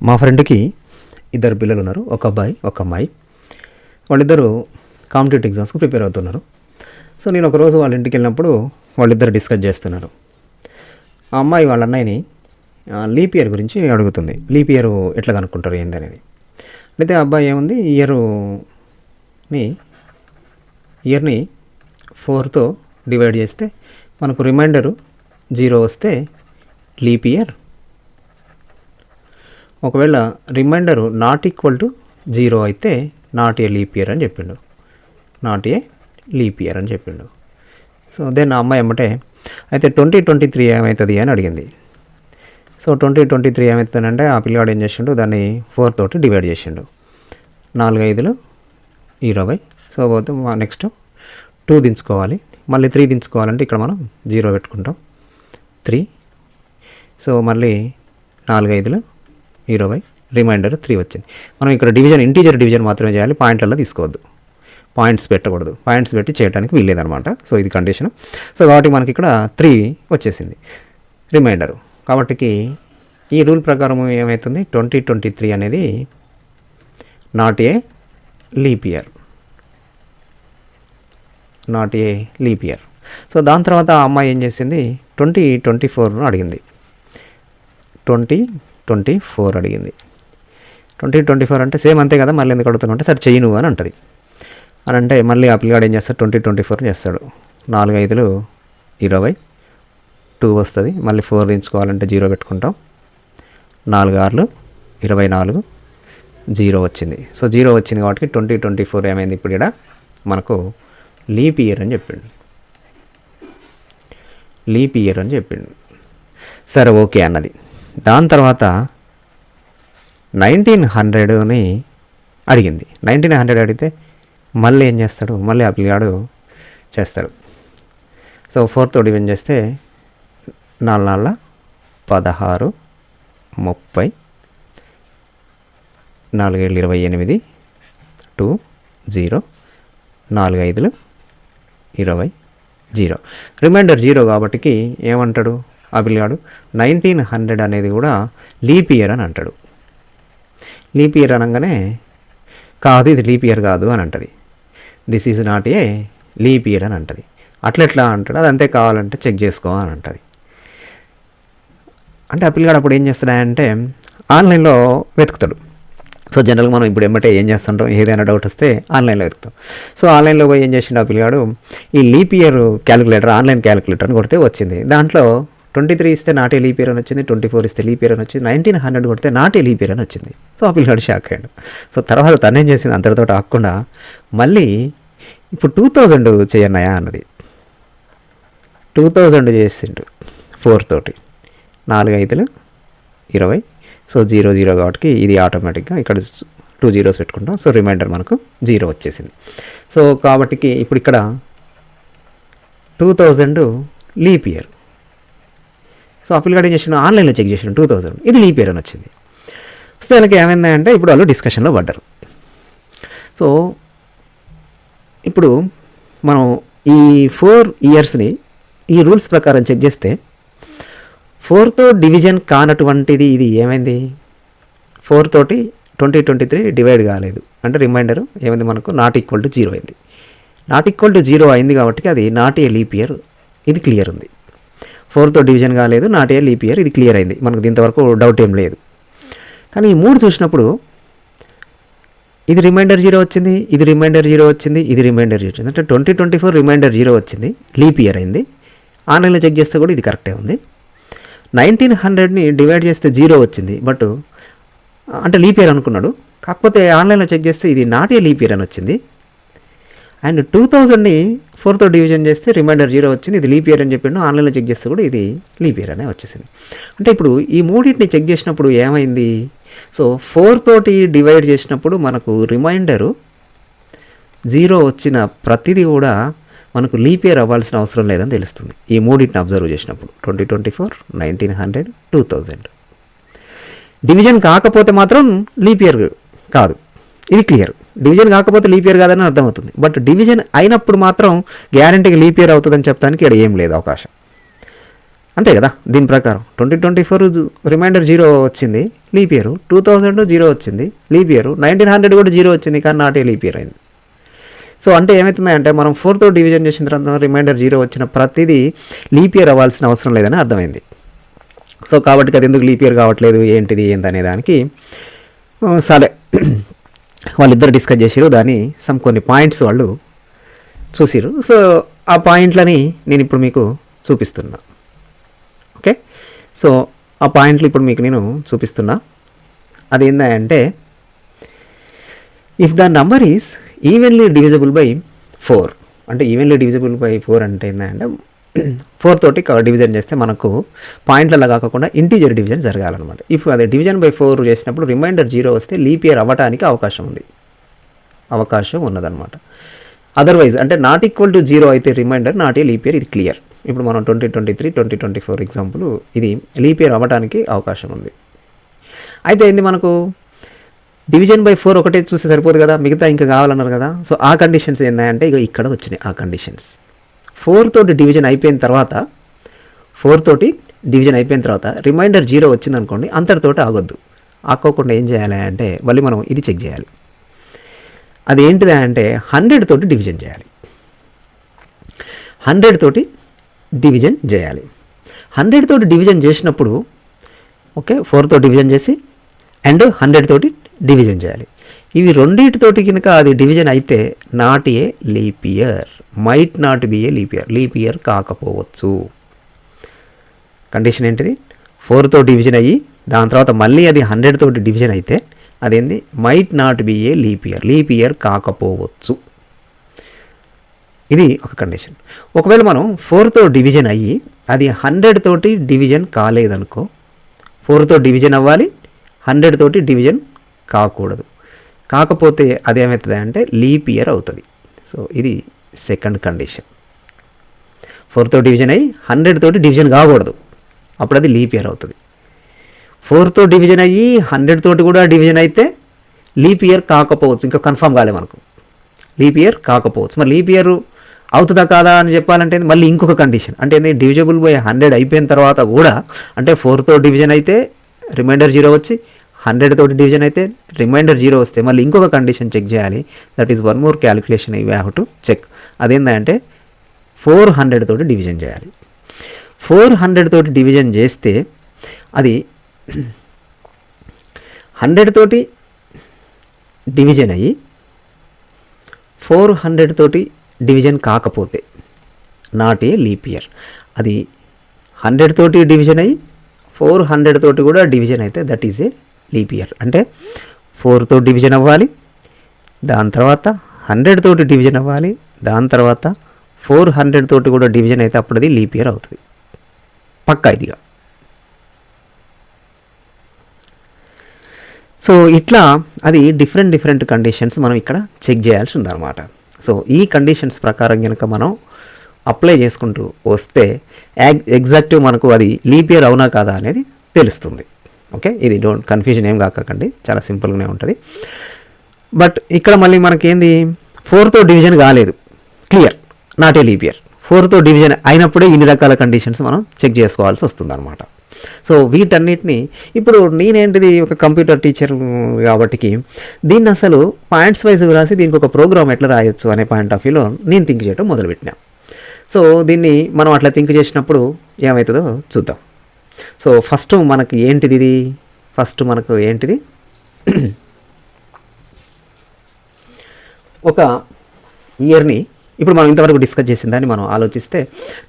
మా ఫ్రెండ్కి ఇద్దరు పిల్లలు ఉన్నారు, ఒక అబ్బాయి ఒక అమ్మాయి. వాళ్ళిద్దరూ కాంపిటేటివ్ ఎగ్జామ్స్కి ప్రిపేర్ అవుతున్నారు. సో నేను ఒకరోజు వాళ్ళ ఇంటికి వెళ్ళినప్పుడు వాళ్ళిద్దరు డిస్కస్ చేస్తున్నారు. ఆ అమ్మాయి వాళ్ళ అన్నయ్యని లీప్ ఇయర్ గురించి అడుగుతుంది. లీప్ ఇయర్ ఎట్లా కనుక్కుంటారు ఏందనేది. అయితే ఆ అబ్బాయి ఏముంది, ఇయర్ని 4తో డివైడ్ చేస్తే మనకు రిమైండరు 0 వస్తే లీప్ ఇయర్. ఒకవేళ రిమైండరు నాట్ ఈక్వల్ టు 0 అయితే నాట్ ఏ లీప్ ఇయర్ అని చెప్పిండు. సో దెన్ ఆ అమ్మాయి ఏమంటే అయితే 2023 ఏమవుతుంది అని అడిగింది. సో 2023 ఏమవుతుందంటే ఆ పిల్లవాడు ఏం చేసిండు, దాన్ని 4 తోటి డివైడ్ చేసిండు. 4 5 20. సో పోతే నెక్స్ట్ 2 దించుకోవాలి, మళ్ళీ 3 దించుకోవాలంటే ఇక్కడ మనం 0 పెట్టుకుంటాం 3. సో మళ్ళీ 4 5 20, రిమైండర్ 3 వచ్చింది. మనం ఇక్కడ ఇంటీజర్ డివిజన్ మాత్రమే చేయాలి, పాయింట్లలో తీసుకోవద్దు, పాయింట్స్ పెట్టకూడదు. పాయింట్స్ పెట్టి చేయడానికి వీల్లేదనమాట. సో ఇది కండిషన్. సో కాబట్టి మనకి ఇక్కడ 3 వచ్చేసింది రిమైండరు. కాబట్టి ఈ రూల్ ప్రకారం ఏమవుతుంది, 2023 అనేది not a leap year. So దాని తర్వాత ఆ అమ్మాయి ఏం చేసింది, 2024 అడిగింది. 2024 అంటే సేమ్ అంతే కదా, మళ్ళీ ఎందుకు అడుగుతున్నావు అంటే సరే చెయ్యి నువ్వు అని అంటది. అని అంటే మళ్ళీ ఆ పిల్లగాడు ఏం చేస్తాడు, 2024 చేస్తాడు. 4 5 20, 2 వస్తుంది, మళ్ళీ 4 దించుకోవాలంటే 0 పెట్టుకుంటాం. 4 6 24, 0 వచ్చింది. సో 0 వచ్చింది కాబట్టి 2024 ఏమైంది, ఇప్పుడు ఇక్కడ మనకు లీప్ ఇయర్ అని చెప్పిండు. సరే ఓకే అన్నది. దాని తర్వాత 1900ని అడిగింది. 1900 అడిగితే మళ్ళీ ఏం చేస్తాడు, మళ్ళీ ఆ పిల్లగాడు చేస్తాడు. సో 4తో డివైడ్ చేస్తే 4 4 16 30, 4 7 28, 2 0, 4 5 20, 0. రిమైండర్ 0 కాబట్టికి ఏమంటాడు ఆ పిల్లగాడు, 1900 అనేది కూడా లీప్ ఇయర్ అని అంటాడు. లీప్ ఇయర్ అనగానే కాదు, ఇది లీప్ ఇయర్ కాదు అని అంటది. This is not a leap year అని అంటది. అట్లెట్లా అంటాడు, అది అంతే కావాలంటే చెక్ చేసుకో అని అంటది. అంటే ఆ పిల్లగాడు అప్పుడు ఏం చేస్తాడంటే ఆన్లైన్లో వెతుకుతాడు. సో జనరల్గా మనం ఇప్పుడు ఏమంటే ఏం చేస్తుంటాం, ఏదైనా డౌట్ వస్తే ఆన్లైన్లో వెతుకుతాం. సో ఆన్లైన్లో పోయి ఏం చేసిండు ఆ పిల్లగాడు, ఈ leap year calculator, online calculator అని కొడితే వచ్చింది. దాంట్లో 23 ఇస్తే నాట్ ఏ లీప్ ఇయర్ అని వచ్చింది, 24 ఇస్తే లీప్ ఇయర్ అని వచ్చింది, 1900 కొడితే నాట్ ఏ లీప్ ఇయర్ అని వచ్చింది. సో ఆ పిల్లగాడు షాక్ అయ్యాడు. సో తర్వాత తనేం చేసింది, అంతటితో ఆకుండా మళ్ళీ ఇప్పుడు 2000 చేయన్నాయా అన్నది. 2000 చేసిండు 4 తోటి. 4 5 20. సో 0 0 కాబట్టి ఇది ఆటోమేటిక్గా ఇక్కడ 2 zeros పెట్టుకుంటాం. సో రిమైండర్ మనకు 0 వచ్చేసింది. సో కాబట్టి ఇప్పుడు ఇక్కడ 2000 లీప్ ఇయర్. సో ఆ పిల్లగాడు ఏం చేసిన, ఆన్లైన్లో చెక్ చేసిన 2000 ఇది లీప్ ఇయర్ అని వచ్చింది. సో దానికి ఏమైందంటే ఇప్పుడు వాళ్ళు డిస్కషన్లో పడ్డారు. సో ఇప్పుడు మనం ఈ 4 ఇయర్స్ని ఈ రూల్స్ ప్రకారం చెక్ చేస్తే 4తో డివిజన్ కానటువంటిది ఇది ఏమైంది, 4 తోటి 2023 డివైడ్ కాలేదు అంటే రిమైండర్ ఏమైంది మనకు నాట్ ఈక్వల్ టు 0 అయింది. నాట్ ఈక్వల్ టు 0 అయింది కాబట్టి అది నాట్ ఏ లీప్ ఇయర్, ఇది క్లియర్ ఉంది. 4తో డివిజన్ కాలేదు, నాట్ ఏ లీప్ ఇయర్, ఇది క్లియర్ అయింది మనకు, దీంతవరకు డౌట్ ఏం లేదు. కానీ ఈ 3 చూసినప్పుడు ఇది రిమైండర్ 0 వచ్చింది, ఇది రిమైండర్ 0 వచ్చింది, ఇది రిమైండర్ 0 వచ్చింది. అంటే 2024 రిమైండర్ 0 వచ్చింది, లీప్ ఇయర్ అయింది. ఆన్లైన్లో చెక్ చేస్తే కూడా ఇది కరెక్టే ఉంది. 1900ని డివైడ్ చేస్తే 0 వచ్చింది, బట్ అంటే లీప్ ఇయర్ అనుకున్నాడు. కాకపోతే ఆన్లైన్లో చెక్ చేస్తే ఇది నాట్ ఏ లీప్ ఇయర్ అని వచ్చింది. అండ్ 2000ని 4తో డివిజన్ చేస్తే రిమైండర్ 0 వచ్చింది, ఇది లీప్ ఇయర్ అని చెప్పిండు. ఆన్లైన్లో చెక్ చేస్తే కూడా ఇది లీప్ ఇయర్ అనే వచ్చేసింది. అంటే ఇప్పుడు ఈ మూడింటిని చెక్ చేసినప్పుడు ఏమైంది, సో 4 తోటి డివైడ్ చేసినప్పుడు మనకు రిమైండరు 0 వచ్చిన ప్రతిదీ కూడా మనకు లీప్ ఇయర్ అవ్వాల్సిన అవసరం లేదని తెలుస్తుంది ఈ మూడింటిని అబ్జర్వ్ చేసినప్పుడు. 2024, 1900, 2000 డివిజన్ కాకపోతే మాత్రం లీప్ ఇయర్ కాదు, ఇది క్లియర్. డివిజన్ కాకపోతే లీప్ ఇయర్ కాదని అర్థమవుతుంది. బట్ డివిజన్ అయినప్పుడు మాత్రం గ్యారంటీగా లీప్ ఇయర్ అవుతుందని చెప్పడానికి ఇక్కడ ఏం లేదు అవకాశం. అంతే కదా. దీని ప్రకారం 2024 రిమైండర్ 0 వచ్చింది, లీప్ ఇయర్. 2000 0 వచ్చింది, లీప్ ఇయర్. 1900 కూడా 0 వచ్చింది, కానీ నాటే లీప్ ఇయర్ అయింది. సో అంటే ఏమవుతుందంటే మనం 4తో డివిజన్ చేసిన తర్వాత రిమైండర్ 0 వచ్చిన ప్రతిదీ లీప్ ఇయర్ అవ్వాల్సిన అవసరం లేదని అర్థమైంది. సో కాబట్టి అది ఎందుకు లీప్ ఇయర్ కావట్లేదు, ఏంటిది ఏందనే దానికి సరే వాళ్ళిద్దరు డిస్కస్ చేసిరు. దాన్ని కొన్ని పాయింట్స్ వాళ్ళు చూసిరు. సో ఆ పాయింట్లని నేను ఇప్పుడు మీకు చూపిస్తున్నా. ఓకే, సో ఆ పాయింట్లు ఇప్పుడు మీకు నేను చూపిస్తున్నా. అదేంటంటే if the number is evenly divisible by 4, అంటే ఈవెన్లీ డివిజిబుల్ బై 4 అంటే ఏంటంటే 4 తోటి డివిజన్ చేస్తే మనకు పాయింట్లలో కాకుండా ఇంటీజర్ డివిజన్ జరగాలన్నమాట. ఇఫ్ అదే డివిజన్ బై 4 చేసినప్పుడు రిమైండర్ 0 వస్తే లీప్ ఇయర్ అవ్వడానికి అవకాశం ఉన్నదన్నమాట. అదర్వైజ్ అంటే నాట్ ఈక్వల్ టు 0 అయితే remainder, not a leap year, ఇది క్లియర్. ఇప్పుడు మనం 2023, 2024 ఎగ్జాంపుల్ ఇది లీప్ ఇయర్ అవ్వడానికి అవకాశం ఉంది. అయితే ఏంది మనకు డివిజన్ బై 4 ఒకటే చూస్తే సరిపోదు కదా, మిగతా ఇంకా కావాలన్నారు కదా. సో ఆ కండిషన్స్ ఏంటంటే ఇక ఇక్కడ వచ్చినాయి ఆ కండిషన్స్. 4 తోటి డివిజన్ అయిపోయిన తర్వాత రిమైండర్ 0 వచ్చిందనుకోండి, అంతటితోటి ఆగొద్దు. ఆకోకుండా ఏం చేయాలి అంటే మళ్ళీ మనం ఇది చెక్ చేయాలి. అది ఏంటిది అంటే 100 తోటి డివిజన్ చేయాలి. 100 తోటి డివిజన్ చేయాలి. 100 తోటి డివిజన్ చేసినప్పుడు ఓకే 4తో డివిజన్ చేసి అండ్ 100 తోటి డివిజన్ చేయాలి. ఇవి రెండింటితోటి కనుక అది డివిజన్ అయితే not a leap year, might not be A leap year, leap year కాకపోవచ్చు. కండిషన్ ఏంటిది, 4తో డివిజన్ అయ్యి దాని తర్వాత మళ్ళీ అది 100 తోటి డివిజన్ అయితే అదేంది might not be A leap year, leap year కాకపోవచ్చు. ఇది ఒక కండిషన్. ఒకవేళ మనం 4తో డివిజన్ అయ్యి అది 100 తోటి డివిజన్ కాలేదనుకో, 4తో డివిజన్ అవ్వాలి, 100 తోటి డివిజన్ కాకూడదు. కాకపోతే అదేమవుతుంది అంటే లీప్ ఇయర్ అవుతుంది. సో ఇది సెకండ్ కండిషన్. 4తో డివిజన్ అయ్యి 100 తోటి డివిజన్ కాకూడదు, అప్పుడు అది లీప్ ఇయర్ అవుతుంది. 4తో డివిజన్ అయ్యి 100 తోటి కూడా డివిజన్ అయితే లీప్ ఇయర్ కాకపోవచ్చు. ఇంకా కన్ఫర్మ్ కాలే మనకు, లీప్ ఇయర్ కాకపోవచ్చు. మరి లీప్ ఇయర్ అవుతుందా కాదా అని చెప్పాలంటే మళ్ళీ ఇంకొక కండిషన్. అంటే డివిజబుల్ బై 100 అయిపోయిన తర్వాత కూడా, అంటే 4తో డివిజన్ అయితే రిమైండర్ 0 వచ్చి 100 తోటి డివిజన్ అయితే రిమైండర్ 0 వస్తే మళ్ళీ ఇంకొక కండిషన్ చెక్ చేయాలి. That is one more calculation you have to check. అదేంటంటే 400 తోటి డివిజన్ చేయాలి. 400 తోటి డివిజన్ చేస్తే అది 100 తోటి డివిజన్ అయ్యి 400 తోటి డివిజన్ కాకపోతే నాట్ ఏ లీప్ ఇయర్. అది 100 తోటి డివిజన్ అయ్యి 400 తోటి కూడా డివిజన్ అయితే that is a leap year. అంటే 4తో డివిజన్ అవ్వాలి, దాని తర్వాత 100 తోటి డివిజన్ అవ్వాలి, దాని తర్వాత 400 తోటి కూడా డివిజన్ అయితే అప్పుడు అది లీప్ ఇయర్ అవుతుంది పక్కా ఇదిగా. సో ఇట్లా అది డిఫరెంట్ కండిషన్స్ మనం ఇక్కడ చెక్ చేయాల్సి ఉందన్నమాట. సో ఈ కండిషన్స్ ప్రకారం కనుక మనం అప్లై చేసుకుంటూ వస్తే ఎగ్జాక్ట్ మనకు అది లీప్ ఇయర్ అవునా కాదా అనేది తెలుస్తుంది. ఓకే, ఇది డోంట్ కన్ఫ్యూజన్ ఏం కాకండి, చాలా సింపుల్గానే ఉంటుంది. బట్ ఇక్కడ మళ్ళీ మనకేంది 4తో డివిజన్ కాలేదు, clear, not a leap year. 4తో డివిజన్ అయినప్పుడే ఇన్ని రకాల కండిషన్స్ మనం చెక్ చేసుకోవాల్సి వస్తుంది అనమాట. సో వీటన్నిటిని ఇప్పుడు నేనేంటిది ఒక కంప్యూటర్ టీచర్ కాబట్టి దీన్ని అసలు పాయింట్స్ వైజ్ రాసి దీనికి ఒక ప్రోగ్రామ్ ఎట్లా రాయొచ్చు అనే పాయింట్ ఆఫ్ వ్యూలో నేను థింక్ చేయడం మొదలుపెట్టినా. సో దీన్ని మనం అట్లా థింక్ చేసినప్పుడు ఏమవుతుందో చూద్దాం. సో ఫస్ట్ మనకు ఏంటిది ఒక ఇయర్ని ఇప్పుడు మనం ఇంతవరకు డిస్కస్ చేసిన దాన్ని మనం ఆలోచిస్తే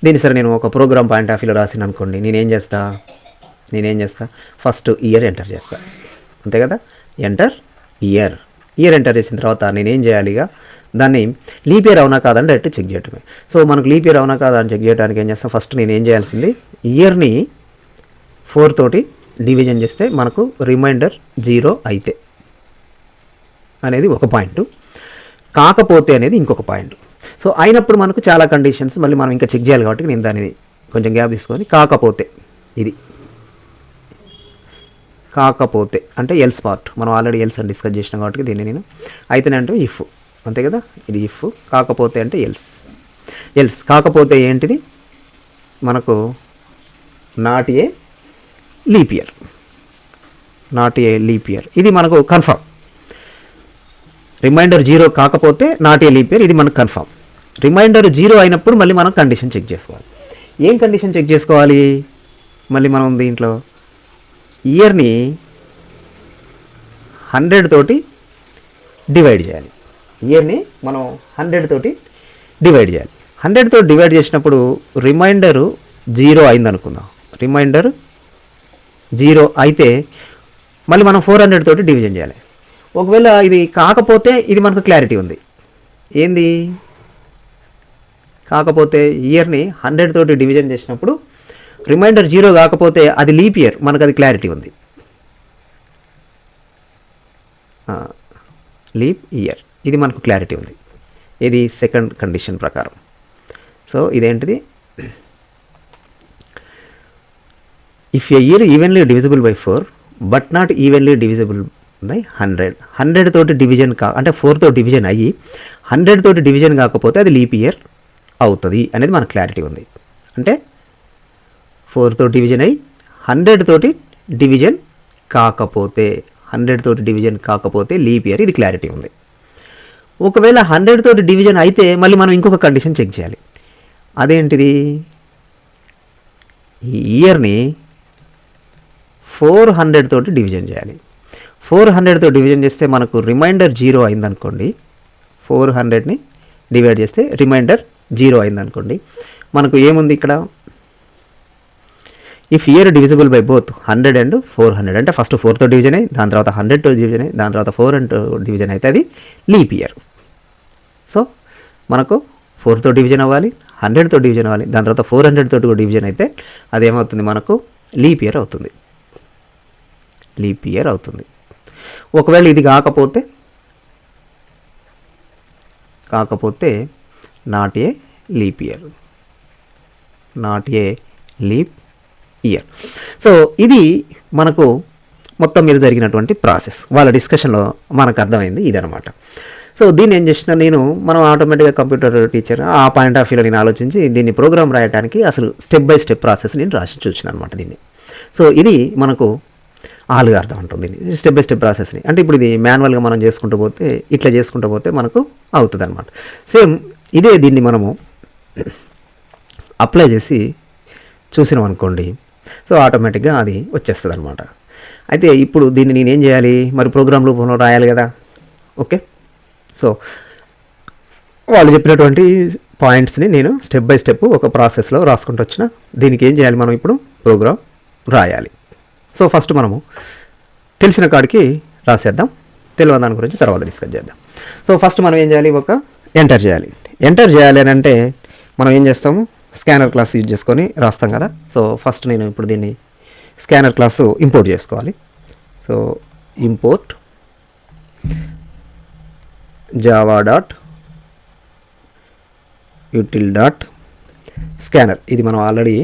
దీన్ని సరే నేను ఒక ప్రోగ్రామ్ పాయింట్ ఆఫ్ వ్యూలో రాసిన అనుకోండి, నేనేం చేస్తా ఫస్ట్ ఇయర్ ఎంటర్ చేస్తా, అంతే కదా. ఇయర్ ఎంటర్ చేసిన తర్వాత నేనేం చేయాలి, ఇక దాన్ని లీప్ ఇయర్ అవునా కాదని డైరెక్ట్ చెక్ చేయడమే. సో మనకు లీప్ ఇయర్ అవునా కాదా అని చెక్ చేయడానికి ఏం చేస్తాం, ఫస్ట్ నేనేం చేయాల్సింది ఇయర్ని 4 తోటి డివిజన్ చేస్తే మనకు రిమైండర్ 0 అయితే అనేది ఒక పాయింట్, కాకపోతే అనేది ఇంకొక పాయింట్. సో అయినప్పుడు మనకు చాలా కండిషన్స్ మళ్ళీ మనం ఇంకా చెక్ చేయాలి కాబట్టి నేను దాన్ని కొంచెం గ్యాప్ తీసుకొని కాకపోతే అంటే ఎల్స్ పార్ట్ మనం ఆల్రెడీ ఎల్స్ అని డిస్కస్ చేసినాం కాబట్టి దీన్ని నేను అయితేనే అంటే ఇఫ్, అంతే కదా. ఇది ఇఫ్, కాకపోతే అంటే ఎల్స్ కాకపోతే ఏంటిది మనకు not a leap year, not a leap year. ఇది మనకు కన్ఫర్మ్. రిమైండర్ 0 కాకపోతే నాట్ ఏ లీప్ ఇయర్, ఇది మనకు కన్ఫర్మ్. రిమైండర్ 0 అయినప్పుడు మళ్ళీ మనం కండిషన్ చెక్ చేసుకోవాలి. ఏం కండిషన్ చెక్ చేసుకోవాలి? మళ్ళీ మనం దీంట్లో ఇయర్ని 100 తోటి డివైడ్ చేయాలి. ఇయర్ని మనం 100 తోటి డివైడ్ చేయాలి. 100 తోటి డివైడ్ చేసినప్పుడు రిమైండరు 0 అయింది అనుకుందాం. రిమైండర్ 0 అయితే మళ్ళీ మనం 400 తోటి డివిజన్ చేయాలి. ఒకవేళ ఇది కాకపోతే ఇది మనకు క్లారిటీ ఉంది. ఏంది కాకపోతే? ఇయర్ని 100 తోటి డివిజన్ చేసినప్పుడు రిమైండర్ 0 కాకపోతే అది లీప్ ఇయర్, మనకు అది క్లారిటీ ఉంది. లీప్ ఇయర్, ఇది మనకు క్లారిటీ ఉంది. ఇది సెకండ్ కండిషన్ ప్రకారం. సో ఇదేంటిది? If A year evenly divisible by 4 but not evenly divisible by 100, 100 తోటి డివిజన్ అంటే 4తో డివిజన్ అయ్యి 100 తోటి డివిజన్ కాకపోతే అది లీప్ ఇయర్ అవుతుంది అనేది మనకు క్లారిటీ ఉంది. అంటే 4తో డివిజన్ అయ్యి 100 తోటి డివిజన్ కాకపోతే, 100 తోటి డివిజన్ కాకపోతే లీప్ ఇయర్, ఇది క్లారిటీ ఉంది. ఒకవేళ 100 తోటి డివిజన్ అయితే మళ్ళీ మనం ఇంకొక కండిషన్ చెక్ చేయాలి. అదేంటిది? ఈ ఇయర్ని 400 తోటి డివిజన్ చేయాలి. 400 తోటి డివిజన్ చేస్తే మనకు రిమైండర్ 0 అయిందనుకోండి. 400ని డివైడ్ చేస్తే రిమైండర్ 0 అయిందనుకోండి. మనకు ఏముంది ఇక్కడ? If year divisible by both 100 and 400, అంటే ఫస్ట్ 4తో డివిజన్ అయ్యి దాని తర్వాత 100తో డివిజన్ అయ్యి దాని తర్వాత 400 డివిజన్ అయితే అది లీప్ ఇయర్. సో మనకు 4తో డివిజన్ అవ్వాలి, 100తో డివిజన్ అవ్వాలి, దాని తర్వాత 400 తోటి కూడా డివిజన్ అయితే అదేమవుతుంది? మనకు లీప్ ఇయర్ అవుతుంది. లీప్ ఇయర్ అవుతుంది. ఒకవేళ ఇది కాకపోతే not a leap year, not a leap year. So ఇది మనకు మొత్తం మీద జరిగినటువంటి ప్రాసెస్. వాళ్ళ డిస్కషన్లో మనకు అర్థమైంది ఇదనమాట. సో దీన్ని ఏం చేసిన మనం ఆటోమేటిక్గా కంప్యూటర్ టీచర్ ఆ పాయింట్ ఆఫ్ వ్యూలో నేను ఆలోచించి దీన్ని ప్రోగ్రామ్ రాయడానికి అసలు స్టెప్ బై స్టెప్ ప్రాసెస్ నేను రాసి చూసిన అనమాట దీన్ని. సో ఇది మనకు ఆలుగా అర్థం ఉంటుంది. దీన్ని స్టెప్ బై స్టెప్ ప్రాసెస్ని, అంటే ఇప్పుడు ఇది మాన్యువల్గా మనం చేసుకుంటూ పోతే ఇట్లా చేసుకుంటూ పోతే మనకు అవుతుంది అనమాట. సేమ్ ఇదే దీన్ని మనము అప్లై చేసి చూసినాం అనుకోండి, సో ఆటోమేటిక్గా అది వచ్చేస్తుంది అనమాట. అయితే ఇప్పుడు దీన్ని నేనేం చేయాలి? మరి ప్రోగ్రామ్ రూపంలో రాయాలి కదా. ఓకే, సో వాళ్ళు చెప్పినటువంటి పాయింట్స్ని నేను స్టెప్ బై స్టెప్ ఒక ప్రాసెస్లో రాసుకుంటూ వచ్చిన. దీనికి ఏం చేయాలి? మనం ఇప్పుడు ప్రోగ్రామ్ రాయాలి. సో ఫస్ట్ మనము తెలిసిన కాడికి రాసేద్దాం, తెలియని దాని గురించి తర్వాత డిస్కస్ చేద్దాం. సో ఫస్ట్ మనం ఏం చేయాలి? ఒక ఎంటర్ చేయాలి. ఎంటర్ చేయాలి అని అంటే మనం ఏం చేస్తాము? స్కానర్ క్లాస్ యూజ్ చేసుకొని రాస్తాం కదా. సో ఫస్ట్ నేను ఇప్పుడు దీన్ని స్కానర్ క్లాసు ఇంపోర్ట్ చేసుకోవాలి. So import Java dot util dot scanner. ఇది మనం ఆల్రెడీ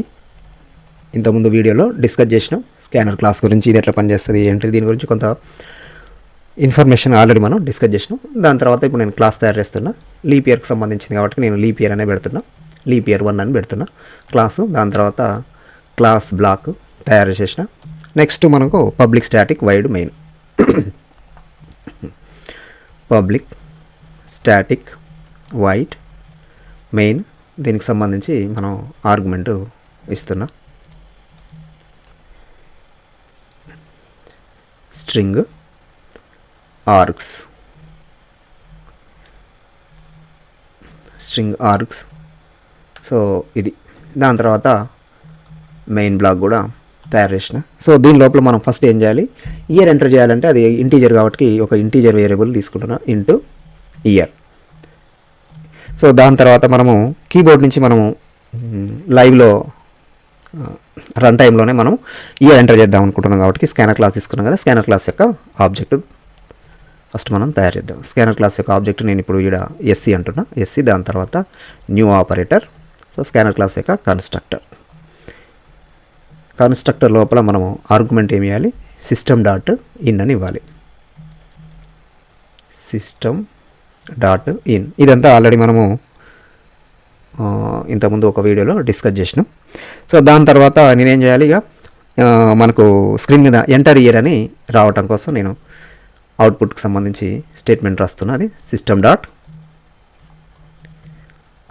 ఇంతకుముందు వీడియోలో డిస్కస్ చేసినాం. స్కానర్ క్లాస్ గురించి, ఇది ఎట్లా పనిచేస్తుంది ఏంటి, దీని గురించి కొంత ఇన్ఫర్మేషన్ ఆల్రెడీ మనం డిస్కస్ చేసినాం. దాని తర్వాత ఇప్పుడు నేను క్లాస్ తయారు చేస్తున్నా. లీప్ ఇయర్కి సంబంధించింది కాబట్టి నేను లీప్ ఇయర్ అనే పెడుతున్నా, లీప్ ఇయర్ 1 అని పెడుతున్నా క్లాసు. దాని తర్వాత క్లాస్ బ్లాక్ తయారు చేసిన. నెక్స్ట్ మనకు public static wide main, public static wide main, దీనికి సంబంధించి మనం ఆర్గ్యుమెంట్ ఇస్తున్నా. String args, string args. So ఇది దాని తర్వాత మెయిన్ బ్లాక్ కూడా తయారు చేసిన. సో దీని లోపల మనం ఫస్ట్ ఏం చేయాలి? ఇయర్ ఎంటర్ చేయాలంటే అది ఇంటీజర్ కాబట్టి ఒక ఇంటీజర్ వేరియబుల్ తీసుకుంటున్నా, ఇంటూ ఇయర్. సో దాని తర్వాత మనము కీబోర్డ్ నుంచి మనము లైవ్లో రన్ టైంలోనే మనం ఇయర్ ఎంటర్ చేద్దాం అనుకుంటున్నాం కాబట్టి స్కానర్ క్లాస్ తీసుకున్నాం కదా. స్కానర్ క్లాస్ యొక్క ఆబ్జెక్ట్ ఫస్ట్ మనం తయారు చేద్దాం. స్కానర్ క్లాస్ యొక్క ఆబ్జెక్ట్ నేను ఇప్పుడు ఇక్కడ ఎస్సీ అంటున్నా, ఎస్సీ. దాని తర్వాత new operator. So scanner class యొక్క కన్స్ట్రక్టర్. కన్స్ట్రక్టర్ లోపల మనము ఆర్గ్యుమెంట్ ఏమి ఇవ్వాలి? సిస్టమ్ డాట్ ఇన్ అని ఇవ్వాలి. System dot in. ఇదంతా ఆల్రెడీ మనము ఇంతకుముందు ఒక వీడియోలో డిస్కస్ చేసినాం. సో దాని తర్వాత నేనేం చేయాలి, ఇక మనకు స్క్రీన్ మీద ఎంటర్ ఇయర్ అని రావటం కోసం నేను అవుట్పుట్కి సంబంధించి స్టేట్మెంట్ రాస్తున్నా. అది system dot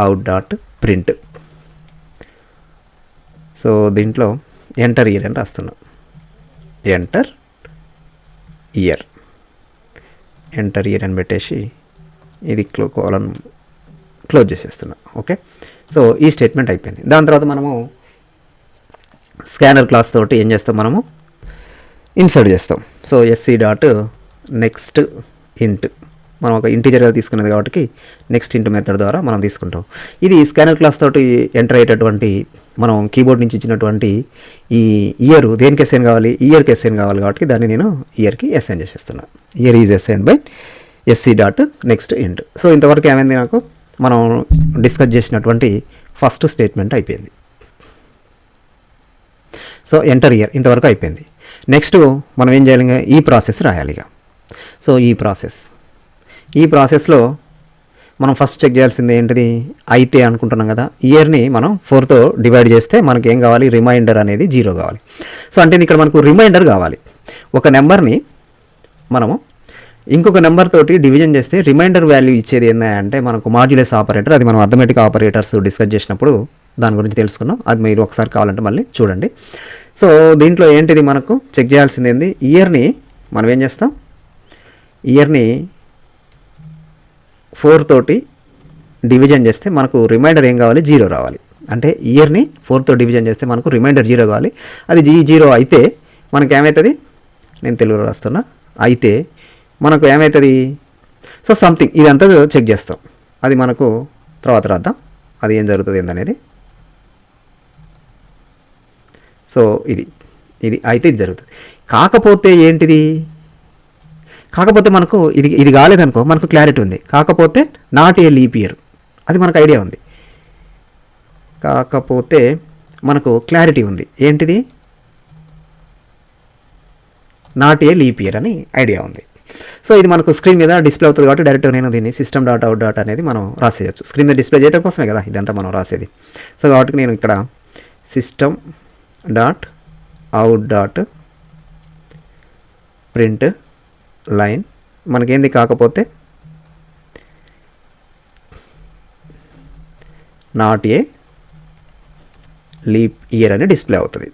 out dot print. So దీంట్లో ఎంటర్ ఇయర్ అని రాస్తున్నా. ఎంటర్ ఇయర్ అని పెట్టేసి ఇది కోలన్ క్లోజ్ చేసేస్తున్నా. ఓకే, సో ఈ స్టేట్మెంట్ అయిపోయింది. దాని తర్వాత మనము స్కానర్ క్లాస్ తోటి ఏం చేస్తాం, మనము ఇన్సర్ట్ చేస్తాం. సో ఎస్సీ డాట్ నెక్స్ట్ ఇంట్, మనం ఒక ఇంటీజర్గా తీసుకున్నది కాబట్టి నెక్స్ట్ ఇంట్ మెథడ్ ద్వారా మనం తీసుకుంటాం. ఇది స్కానర్ క్లాస్ తోటి ఎంటర్ అయ్యేటటువంటి మనం కీబోర్డ్ నుంచి ఇచ్చినటువంటి ఈ ఇయర్ దేనికి అసైన్ కావాలి, ఇయర్కి అసైన్ కావాలి కాబట్టి దాన్ని నేను ఇయర్కి అసైన్ చేసేస్తున్నా. Year is assign by SC dot next int. So ఇంతవరకు ఏమైంది, నాకు మనం డిస్కస్ చేసినటువంటి ఫస్ట్ స్టేట్మెంట్ అయిపోయింది. సో ఎంటర్ ఇయర్ ఇంతవరకు అయిపోయింది. నెక్స్ట్ మనం ఏం చేయాలి, ఈ ప్రాసెస్ రాయాలి ఇక. సో ఈ ప్రాసెస్లో మనం ఫస్ట్ చెక్ చేయాల్సింది ఏంటిది, అయితే అనుకుంటున్నాం కదా, ఇయర్ని మనం 4తో డివైడ్ చేస్తే మనకి ఏం కావాలి, రిమైండర్ అనేది 0 కావాలి. సో అంటే ఇక్కడ మనకు రిమైండర్ కావాలి. ఒక నెంబర్ని మనము ఇంకొక నెంబర్ తోటి డివిజన్ చేస్తే రిమైండర్ వాల్యూ ఇచ్చేది ఏంటంటే మనకు మాడ్యులస్ ఆపరేటర్. అది మనం అర్థమెటిక్ ఆపరేటర్స్ డిస్కస్ చేసినప్పుడు దాని గురించి తెలుసుకున్నాం. అది మీరు ఒకసారి కావాలంటే మళ్ళీ చూడండి. సో దీంట్లో ఏంటిది మనకు చెక్ చేయాల్సింది ఏంది, ఇయర్ని మనం ఏం చేస్తాం, ఇయర్ని 4 తోటి డివిజన్ చేస్తే మనకు రిమైండర్ ఏం కావాలి, 0 రావాలి. అంటే ఇయర్ని 4తో డివిజన్ చేస్తే మనకు రిమైండర్ 0 కావాలి. అది 0 అయితే మనకు ఏమవుతుంది, నేను తెలుగులో రాస్తున్నా, అయితే మనకు ఏమవుతుంది, సో సంథింగ్ ఇదంతా చెక్ చేస్తాం. అది మనకు తర్వాత రాద్దాం, అది ఏం జరుగుతుంది ఏందనేది. సో ఇది అయితే ఇది జరుగుతుంది. కాకపోతే ఏంటిది, కాకపోతే మనకు ఇది కాలేదనుకో, మనకు క్లారిటీ ఉంది. కాకపోతే నాట్ ఏ లీప్ ఇయర్, అది మనకు ఐడియా ఉంది. కాకపోతే మనకు క్లారిటీ ఉంది, ఏంటిది, నాట్ ఏ లీప్ ఇయర్ అని ఐడియా ఉంది. సో ఇది మనకు స్క్రీన్ మీద డిస్ప్లే అవుతుంది కాబట్టి డైరెక్ట్గా నేను దీన్ని సిస్టమ్ డాట్ అవుట్ డాట్ అనేది మనం రాసేయచ్చు. స్క్రీన్ మీద డిస్ప్లే చేయడం కోసమే కదా ఇదంతా మనం రాసేది. సో కాబట్టి నేను ఇక్కడ system dot out dot print line మనకేంది, కాకపోతే నాట్ ఏ లీప్ ఇయర్ అని డిస్ప్లే అవుతుంది.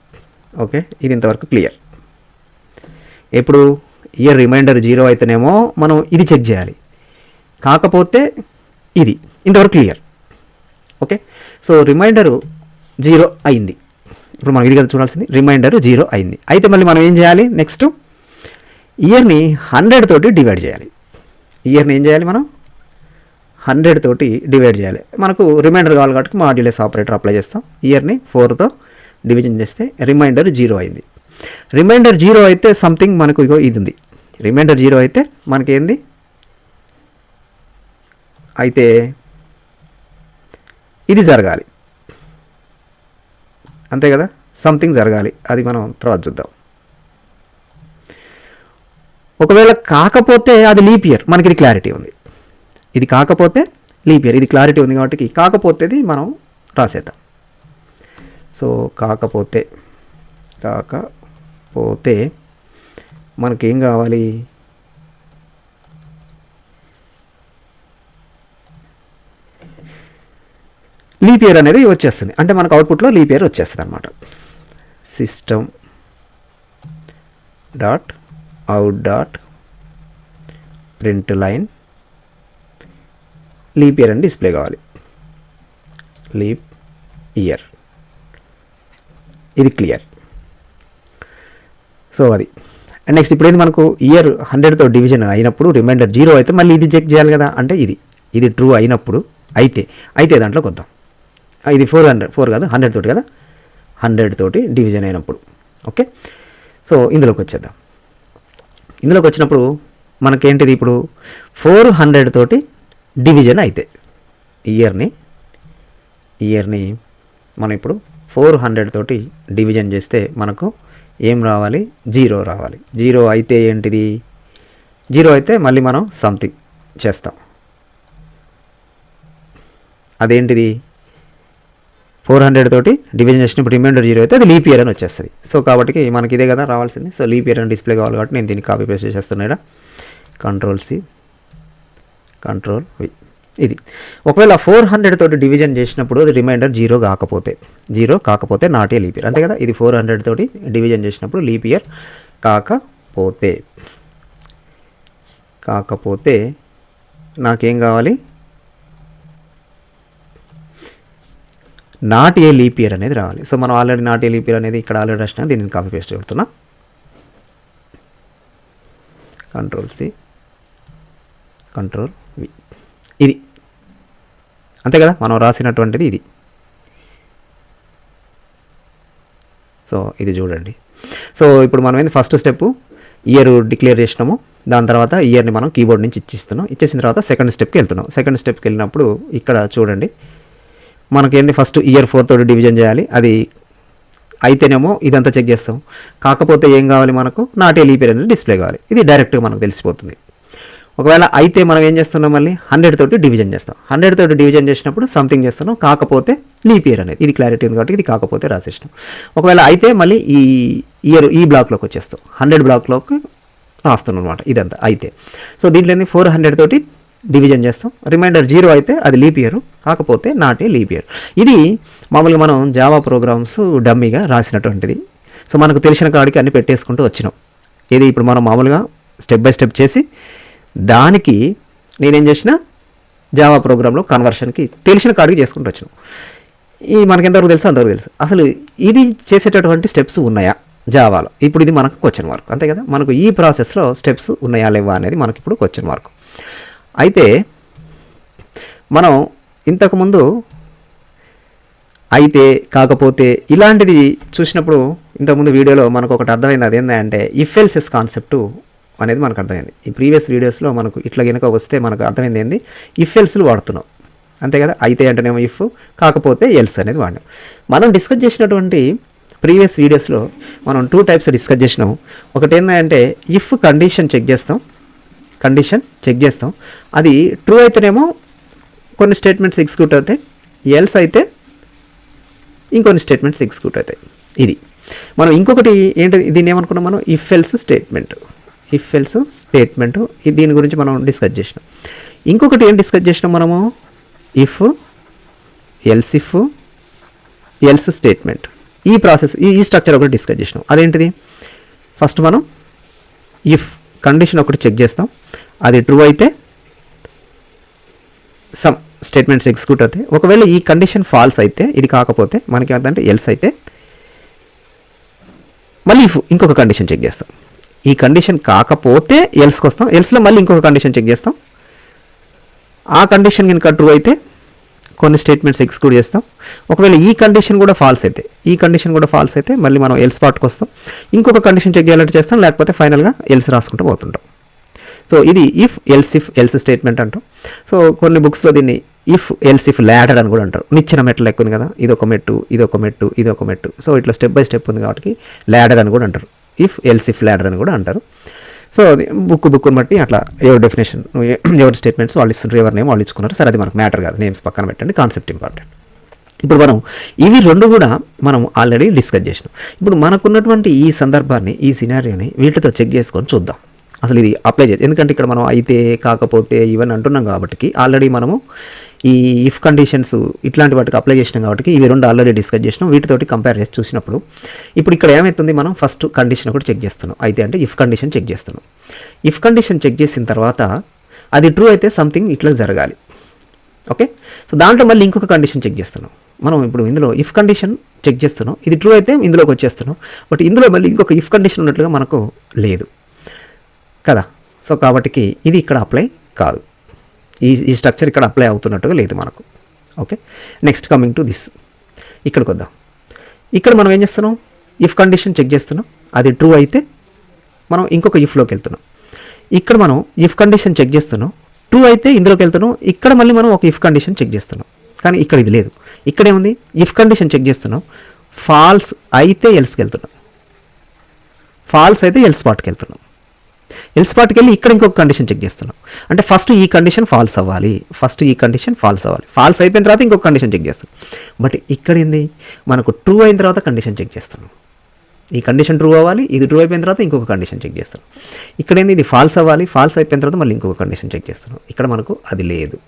ఓకే, ఇది ఇంతవరకు క్లియర్. ఎప్పుడు ఇయర్ రిమైండర్ 0 అయితేనేమో మనం ఇది చెక్ చేయాలి, కాకపోతే ఇది ఇంతవరకు క్లియర్. ఓకే, సో రిమైండరు 0 అయింది. ఇప్పుడు మనం ఇది కదా చూడాల్సింది, రిమైండర్ 0 అయింది. అయితే మళ్ళీ మనం ఏం చేయాలి, నెక్స్ట్ ఇయర్ని 100 తోటి డివైడ్ చేయాలి. ఇయర్ని ఏం చేయాలి, మనం 100 తోటి డివైడ్ చేయాలి. మనకు రిమైండర్ కావాలి కాబట్టి మాడ్యులస్ ఆపరేటర్ అప్లై చేస్తాం. ఇయర్ని 4తో డివిజన్ చేస్తే రిమైండర్ 0 అయింది. రిమైండర్ 0 అయితే సంథింగ్ మనకు ఇగో ఇది ఉంది. రిమైండర్ 0 అయితే మనకేంది, అయితే ఇది జరగాలి, అంతే కదా, సంథింగ్ జరగాలి. అది మనం తర్వాత చూద్దాం. ఒకవేళ కాకపోతే అది లీప్ ఇయర్, మనకి ఇది క్లారిటీ ఉంది. ఇది కాకపోతే లీప్ ఇయర్, ఇది క్లారిటీ ఉంది కాబట్టి కాకపోతేది మనం రాసేద్దాం. సో కాకపోతే మనకేం కావాలి, లీప్ ఇయర్ అనేది వచ్చేస్తుంది. అంటే మనకు అవుట్పుట్లో లీప్ ఇయర్ వచ్చేస్తుంది అనమాట. System dot out dot print line leap year అని డిస్ప్లే కావాలి. లీప్ ఇయర్, ఇది క్లియర్. సో అది నెక్స్ట్ ఇప్పుడు ఏంది, మనకు ఇయర్ 100తో డివిజన్ అయినప్పుడు రిమైండర్ 0 అయితే మళ్ళీ ఇది చెక్ చేయాలి కదా. అంటే ఇది ట్రూ అయినప్పుడు అయితే దాంట్లోకి వద్దాం. ఇది 4 కాదు 100 తోటి కదా, 100 తోటి డివిజన్ అయినప్పుడు. ఓకే, సో ఇందులోకి వచ్చేద్దాం. ఇందులోకి వచ్చినప్పుడు మనకేంటిది, ఇప్పుడు 400 తోటి డివిజన్ అయితే ఇయర్ని మనం ఇప్పుడు 400 తోటి డివిజన్ చేస్తే మనకు ఏం రావాలి, 0 రావాలి. 0 అయితే ఏంటిది, 0 అయితే మళ్ళీ మనం సంథింగ్ చేస్తాం. అదేంటిది, 400 తోటి డివిజన్ చేసినప్పుడు రిమైండర్ 0 అయితే అది లీప్ ఇయర్ అని వచ్చేస్తుంది. సో కాబట్టి మనకి ఇదే కదా రావాల్సింది. సో లీప్ ఇయర్ అని డిస్ప్లే కావాలి కాబట్టి నేను దీన్ని కాపీ పేస్ట్ చేస్తున్నాయి. Ctrl+C Ctrl+V ఇది. ఒకవేళ 400 తోటి డివిజన్ చేసినప్పుడు అది రిమైండర్ 0 కాకపోతే నాట్ ఏ లీప్ ఇయర్. అంతే కదా, ఇది 400 తోటి డివిజన్ చేసినప్పుడు లీప్ ఇయర్ కాకపోతే నాకేం కావాలి, నాట్ ఏ లీప్ ఇయర్ అనేది రావాలి. సో మనం already not a leap year అనేది ఇక్కడ ఆల్రెడీ రాసినా, దీన్ని కాపీ పేస్ట్ పెడుతున్నా. Ctrl+C Ctrl+V ఇది. అంతే కదా, మనం రాసినటువంటిది ఇది. సో ఇది చూడండి. సో ఇప్పుడు మనం ఏంది ఫస్ట్ స్టెప్ ఇయర్ డిక్లేర్ చేసినాము, దాని తర్వాత ఇయర్ని మనం కీబోర్డ్ నుంచి ఇచ్చేసిన తర్వాత సెకండ్ స్టెప్కి వెళ్తున్నాం. సెకండ్ స్టెప్కి వెళ్ళినప్పుడు ఇక్కడ చూడండి మనకేంది ఫస్ట్ ఇయర్ 4 తోటి డివిజన్ చేయాలి. అది అయితేనేమో ఇదంతా చెక్ చేస్తాం, కాకపోతే ఏం కావాలి మనకు, నాట్ ఏ లీప్ ఇయర్ అనేది డిస్ప్లే కావాలి. ఇది డైరెక్ట్గా మనకు తెలిసిపోతుంది. ఒకవేళ అయితే మనం ఏం చేస్తున్నాం, మళ్ళీ 100 తోటి డివిజన్ చేస్తాం. 100 తోటి డివిజన్ చేసినప్పుడు సంథింగ్ చేస్తున్నాం, కాకపోతే లీప్ ఇయర్ అనేది, ఇది క్లారిటీ ఉంది కాబట్టి ఇది కాకపోతే రాసేసినాం. ఒకవేళ అయితే మళ్ళీ ఈ ఇయర్ ఈ బ్లాక్లోకి వచ్చేస్తాం, 100 బ్లాక్లోకి రాస్తున్నాం అనమాట ఇదంతా అయితే. సో దీంట్లో 400 తోటి డివిజన్ చేస్తాం, రిమైండర్ 0 అయితే అది లీప్ ఇయర్, కాకపోతే నాట్ ఏ లీప్ ఇయర్. ఇది మామూలుగా మనం జావా ప్రోగ్రామ్స్ డమ్మీగా రాసినటువంటిది. సో మనకు తెలిసిన కాడికి అన్ని పెట్టేసుకుంటూ వచ్చినాం. ఇది ఇప్పుడు మనం మామూలుగా స్టెప్ బై స్టెప్ చేసి దానికి నేనేం చేసిన జావా ప్రోగ్రాంలో కన్వర్షన్కి తెలిసిన కాడికి చేసుకుంటూ వచ్చినాం. ఈ మనకి ఎంతవరకు తెలుసు అంతవరకు తెలుసు. అసలు ఇది చేసేటటువంటి స్టెప్స్ ఉన్నాయా జావాలో, ఇప్పుడు ఇది మనకు క్వశ్చన్ మార్క్. అంతే కదా, మనకు ఈ ప్రాసెస్లో స్టెప్స్ ఉన్నాయా లేవా అనేది మనకి ఇప్పుడు క్వశ్చన్ మార్క్. అయితే మనం ఇంతకుముందు అయితే కాకపోతే ఇలాంటిది చూసినప్పుడు ఇంతకుముందు వీడియోలో మనకు ఒకటి అర్థమైంది. అది ఏంటంటే ఇఫ్ ఎల్సెస్ కాన్సెప్ట్ అనేది మనకు అర్థమైంది. ఈ ప్రీవియస్ వీడియోస్లో మనకు ఇట్లా కనుక వస్తే మనకు అర్థమైంది ఏంది, ఇఫ్ ఎల్స్లు వాడుతున్నాం. అంతే కదా, అయితే అంటేనేమో ఇఫ్, కాకపోతే ఎల్స్ అనేది వాడినాం. మనం డిస్కస్ చేసినటువంటి ప్రీవియస్ వీడియోస్లో మనం 2 టైప్స్ డిస్కస్ చేసినాం. ఒకటి ఏంటంటే ఇఫ్ కండిషన్ చెక్ చేస్తాం, అది ట్రూ అయితేనేమో కొన్ని స్టేట్మెంట్స్ ఎగ్జిక్యూట్ అవుతాయి, ఎల్స్ అయితే ఇంకొన్ని స్టేట్మెంట్స్ ఎగ్జిక్యూట్ అవుతాయి. ఇది మనం ఇంకొకటి ఏంటి, దీన్ని ఏమనుకున్నాం మనం, ఇఫ్ ఎల్స్ స్టేట్మెంట్, దీని గురించి మనం డిస్కస్ చేసినాం. ఇంకొకటి ఏం డిస్కస్ చేసినాం మనము, ఇఫ్ ఎల్స్ స్టేట్మెంట్. ఈ ప్రాసెస్ ఈ స్ట్రక్చర్ ఒకటి డిస్కస్ చేసినాం. అదేంటిది, ఫస్ట్ మనం ఇఫ్ కండిషన్ ఒకటి చెక్ చేస్తాం, అది ట్రూ అయితే సమ్ స్టేట్మెంట్స్ ఎగ్జిక్యూట్ అవుతాయి. ఒకవేళ ఈ కండిషన్ ఫాల్స్ అయితే, ఇది కాకపోతే మనకి ఏంటంటే ఎల్స్ అయితే మళ్ళీ ఇంకొక కండిషన్ చెక్ చేస్తాం. ఈ కండిషన్ కాకపోతే ఎల్స్కి వస్తాం, ఎల్స్లో మళ్ళీ ఇంకొక కండిషన్ చెక్ చేస్తాం. ఆ కండిషన్ కనుక ట్రూ అయితే కొన్ని స్టేట్మెంట్స్ ఎగ్జిక్యూట్ చేస్తాం. ఒకవేళ ఈ కండిషన్ కూడా ఫాల్స్ అయితే మళ్ళీ మనం ఎల్స్ పార్ట్కి వస్తాం, ఇంకొక కండిషన్ చెక్ చేయాలంటే చేస్తాం, లేకపోతే ఫైనల్గా ఎల్స్ రాసుకుంటూ పోతుంటాం. సో ఇది ఇఫ్ ఎల్స్ స్టేట్మెంట్ అంటాం. సో కొన్ని బుక్స్లో దీన్ని ఇఫ్ ల్యాడర్ అని కూడా అంటారు. నిచ్చిన మెట్లు లెక్క ఉంది కదా, ఇదొక మెట్టు. సో ఇట్లా స్టెప్ బై స్టెప్ ఉంది కాబట్టి ల్యాడర్ అని కూడా అంటారు, ఇఫ్ ల్యాడర్ అని కూడా అంటారు. సో అది బుక్ని బట్టి అట్లా ఎవరి డెఫినేషన్, ఎవరి స్టేట్మెంట్స్ వాళ్ళు ఇస్తుంటారు, ఎవరి నేమ్ వాళ్ళు ఇచ్చుకున్నారు. సరే అది మనకు మ్యాటర్ కాదు, నేమ్స్ పక్కన పెట్టండి, కాన్సెప్ట్ ఇంపార్టెంట్. ఇప్పుడు మనం ఇవి 2 కూడా మనం ఆల్రెడీ డిస్కస్ చేసినాం. ఇప్పుడు మనకున్నటువంటి ఈ సందర్భాన్ని, ఈ సినారియోని వీటితో చెక్ చేసుకొని చూద్దాం అసలు ఇది అప్లై చేసి. ఎందుకంటే ఇక్కడ మనం అయితే కాకపోతే ఇవన్నీ అంటున్నాం కాబట్టి ఆల్రెడీ మనము ఈ ఇఫ్ కండిషన్స్ ఇట్లాంటి వాటికి అప్లై చేసినాం కాబట్టి ఇవి 2 ఆల్రెడీ డిస్కస్ చేసినాం. వీటితోటి కంపేర్ చేసి చూసినప్పుడు ఇప్పుడు ఇక్కడ ఏమవుతుంది, మనం ఫస్ట్ కండిషన్ ఒకటి చెక్ చేస్తున్నాం. అయితే అంటే ఇఫ్ కండిషన్ చెక్ చేస్తున్నాం. ఇఫ్ కండిషన్ చెక్ చేసిన తర్వాత అది ట్రూ అయితే సంథింగ్ ఇట్లా జరగాలి. ఓకే, సో దాంట్లో మళ్ళీ ఇంకొక కండిషన్ చెక్ చేస్తున్నాం. మనం ఇప్పుడు ఇందులో ఇఫ్ కండిషన్ చెక్ చేస్తున్నాం, ఇది ట్రూ అయితే ఇందులోకి వచ్చేస్తున్నాం. బట్ ఇందులో మళ్ళీ ఇంకొక ఇఫ్ కండిషన్ ఉన్నట్లుగా మనకు లేదు కదా. సో కాబట్టి ఇది ఇక్కడ అప్లై కాదు, ఈ స్ట్రక్చర్ ఇక్కడ అప్లై అవుతున్నట్టుగా లేదు మనకు. Okay, next coming to this, ఇక్కడికి వద్దాం. ఇక్కడ మనం ఏం చేస్తున్నాం, ఇఫ్ కండిషన్ చెక్ చేస్తున్నాం, అది ట్రూ అయితే మనం ఇంకొక ఇఫ్లోకి వెళ్తున్నాం. ఇక్కడ మనం ఇఫ్ కండిషన్ చెక్ చేస్తున్నాం, ట్రూ అయితే ఇందులోకి వెళ్తున్నాం. ఇక్కడ మళ్ళీ మనం ఒక ఇఫ్ కండిషన్ చెక్ చేస్తున్నాం, కానీ ఇక్కడ ఇది లేదు. ఇక్కడేముంది, ఇఫ్ కండిషన్ చెక్ చేస్తున్నాం, ఫాల్స్ అయితే ఎల్స్కి వెళ్తున్నాం, ఫాల్స్ అయితే ఎల్స్ పార్ట్కి వెళ్తున్నాం. ఎల్స్ పార్ట్కి వెళ్ళి ఇక్కడ ఇంకొక కండిషన్ చెక్ చేస్తున్నాం. అంటే ఫస్ట్ ఈ కండిషన్ ఫాల్స్ అవ్వాలి, ఫాల్స్ అయిపోయిన తర్వాత ఇంకొక కండిషన్ చెక్ చేస్తాం. బట్ ఇక్కడ ఏంది, మనకు ట్రూ అయిన తర్వాత కండిషన్ చెక్ చేస్తున్నాం. ఈ కండిషన్ ట్రూ అవ్వాలి, ఇది ట్రూ అయిపోయిన తర్వాత ఇంకొక కండిషన్ చెక్ చేస్తాం. ఇక్కడ ఏంది, ఇది ఫాల్స్ అవ్వాలి, ఫాల్స్ అయిపోయిన తర్వాత మళ్ళీ ఇంకొక కండిషన్ చెక్ చేస్తున్నాం. ఇక్కడ మనకు అది లేదు.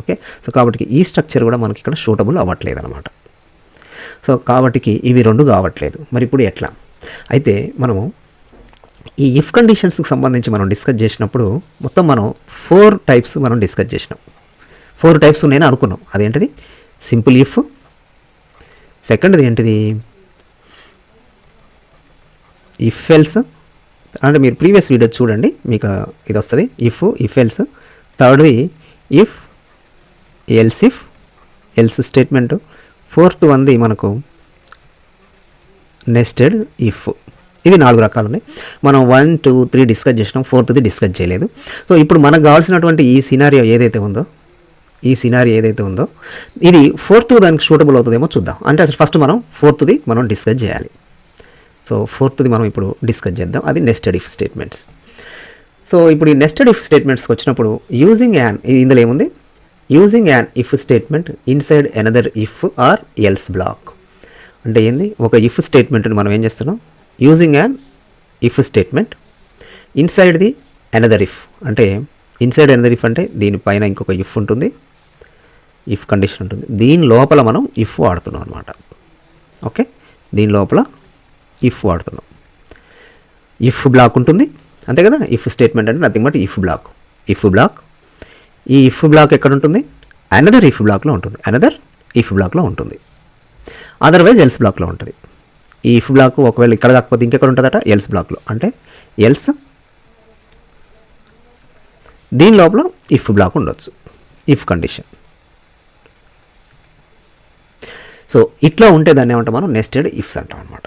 ఓకే, సో కాబట్టి ఈ స్ట్రక్చర్ కూడా మనకి ఇక్కడ షూటబుల్ అవ్వట్లేదు అనమాట. సో కాబట్టి ఇవి రెండు కావట్లేదు. మరి ఇప్పుడు ఎట్లా? అయితే మనము ఈ ఇఫ్ కండిషన్స్కి సంబంధించి మనం డిస్కస్ చేసినప్పుడు మొత్తం మనం 4 టైప్స్ మనం డిస్కస్ చేసినాం. 4 టైప్స్ ఉన్నాయని అనుకున్నాం. అదేంటిది, సింపుల్ ఇఫ్, సెకండ్ది ఏంటిది ఇఫ్ ఎల్స్, అంటే మీరు ప్రీవియస్ వీడియో చూడండి మీకు ఇది వస్తుంది, ఇఫ్ ఎల్స్. థర్డ్ది ఇఫ్ ఎల్స్ స్టేట్మెంట్. ఫోర్త్ వన్ది మనకు నెస్టెడ్ ఇఫ్. ఇవి 4 రకాలు ఉన్నాయి. మనం 1, 2, 3 డిస్కస్ చేసినాం, 4th డిస్కస్ చేయలేదు. సో ఇప్పుడు మనకు కావాల్సినటువంటి ఈ సినారియో ఏదైతే ఉందో ఇది 4th దానికి సూటబుల్ అవుతుందేమో చూద్దాం. అంటే అసలు ఫస్ట్ మనం 4th మనం డిస్కస్ చేయాలి. సో 4th మనం ఇప్పుడు డిస్కస్ చేద్దాం. అది నెస్టెడ్ ఇఫ్ స్టేట్మెంట్స్. సో ఇప్పుడు ఈ నెస్టెడ్ ఇఫ్ స్టేట్మెంట్స్కి వచ్చినప్పుడు ఇందులో ఏముంది, using an if statement inside another if are else black. అంటే ఏంది, ఒక ఇఫ్ స్టేట్మెంట్ని మనం ఏం చేస్తున్నాం, using an if statement inside the another if. అంటే ఇన్సైడ్ ఎనదర్ ఇఫ్ అంటే దీనిపైన ఇంకొక ఇఫ్ ఉంటుంది, ఇఫ్ కండిషన్ ఉంటుంది, దీని లోపల మనం ఇఫ్ వాడుతున్నాం అనమాట. ఓకే, దీని లోపల ఇఫ్ వాడుతున్నాం. ఇఫ్ బ్లాక్ ఉంటుంది అంతే కదా. ఇఫ్ స్టేట్మెంట్ అంటే నథింగ్ బట్ ఇఫ్ బ్లాక్. ఈ ఇఫ్ బ్లాక్ ఎక్కడ ఉంటుంది, అనదర్ ఇఫ్ బ్లాక్లో ఉంటుంది. అదర్వైజ్ ఎల్స్ బ్లాక్లో ఉంటుంది. ఈ ఇఫ్ బ్లాక్ ఒకవేళ ఇక్కడ కాకపోతే ఇంకెక్కడ ఉంటుందట, ఎల్స్ బ్లాక్లో. అంటే ఎల్స్ దీని లోపల ఇఫ్ బ్లాక్ ఉండొచ్చు, ఇఫ్ కండిషన్. సో ఇట్లా ఉంటే దాన్ని ఏమంటాం మనం, నెస్టెడ్ ఇఫ్స్ అంటాం అనమాట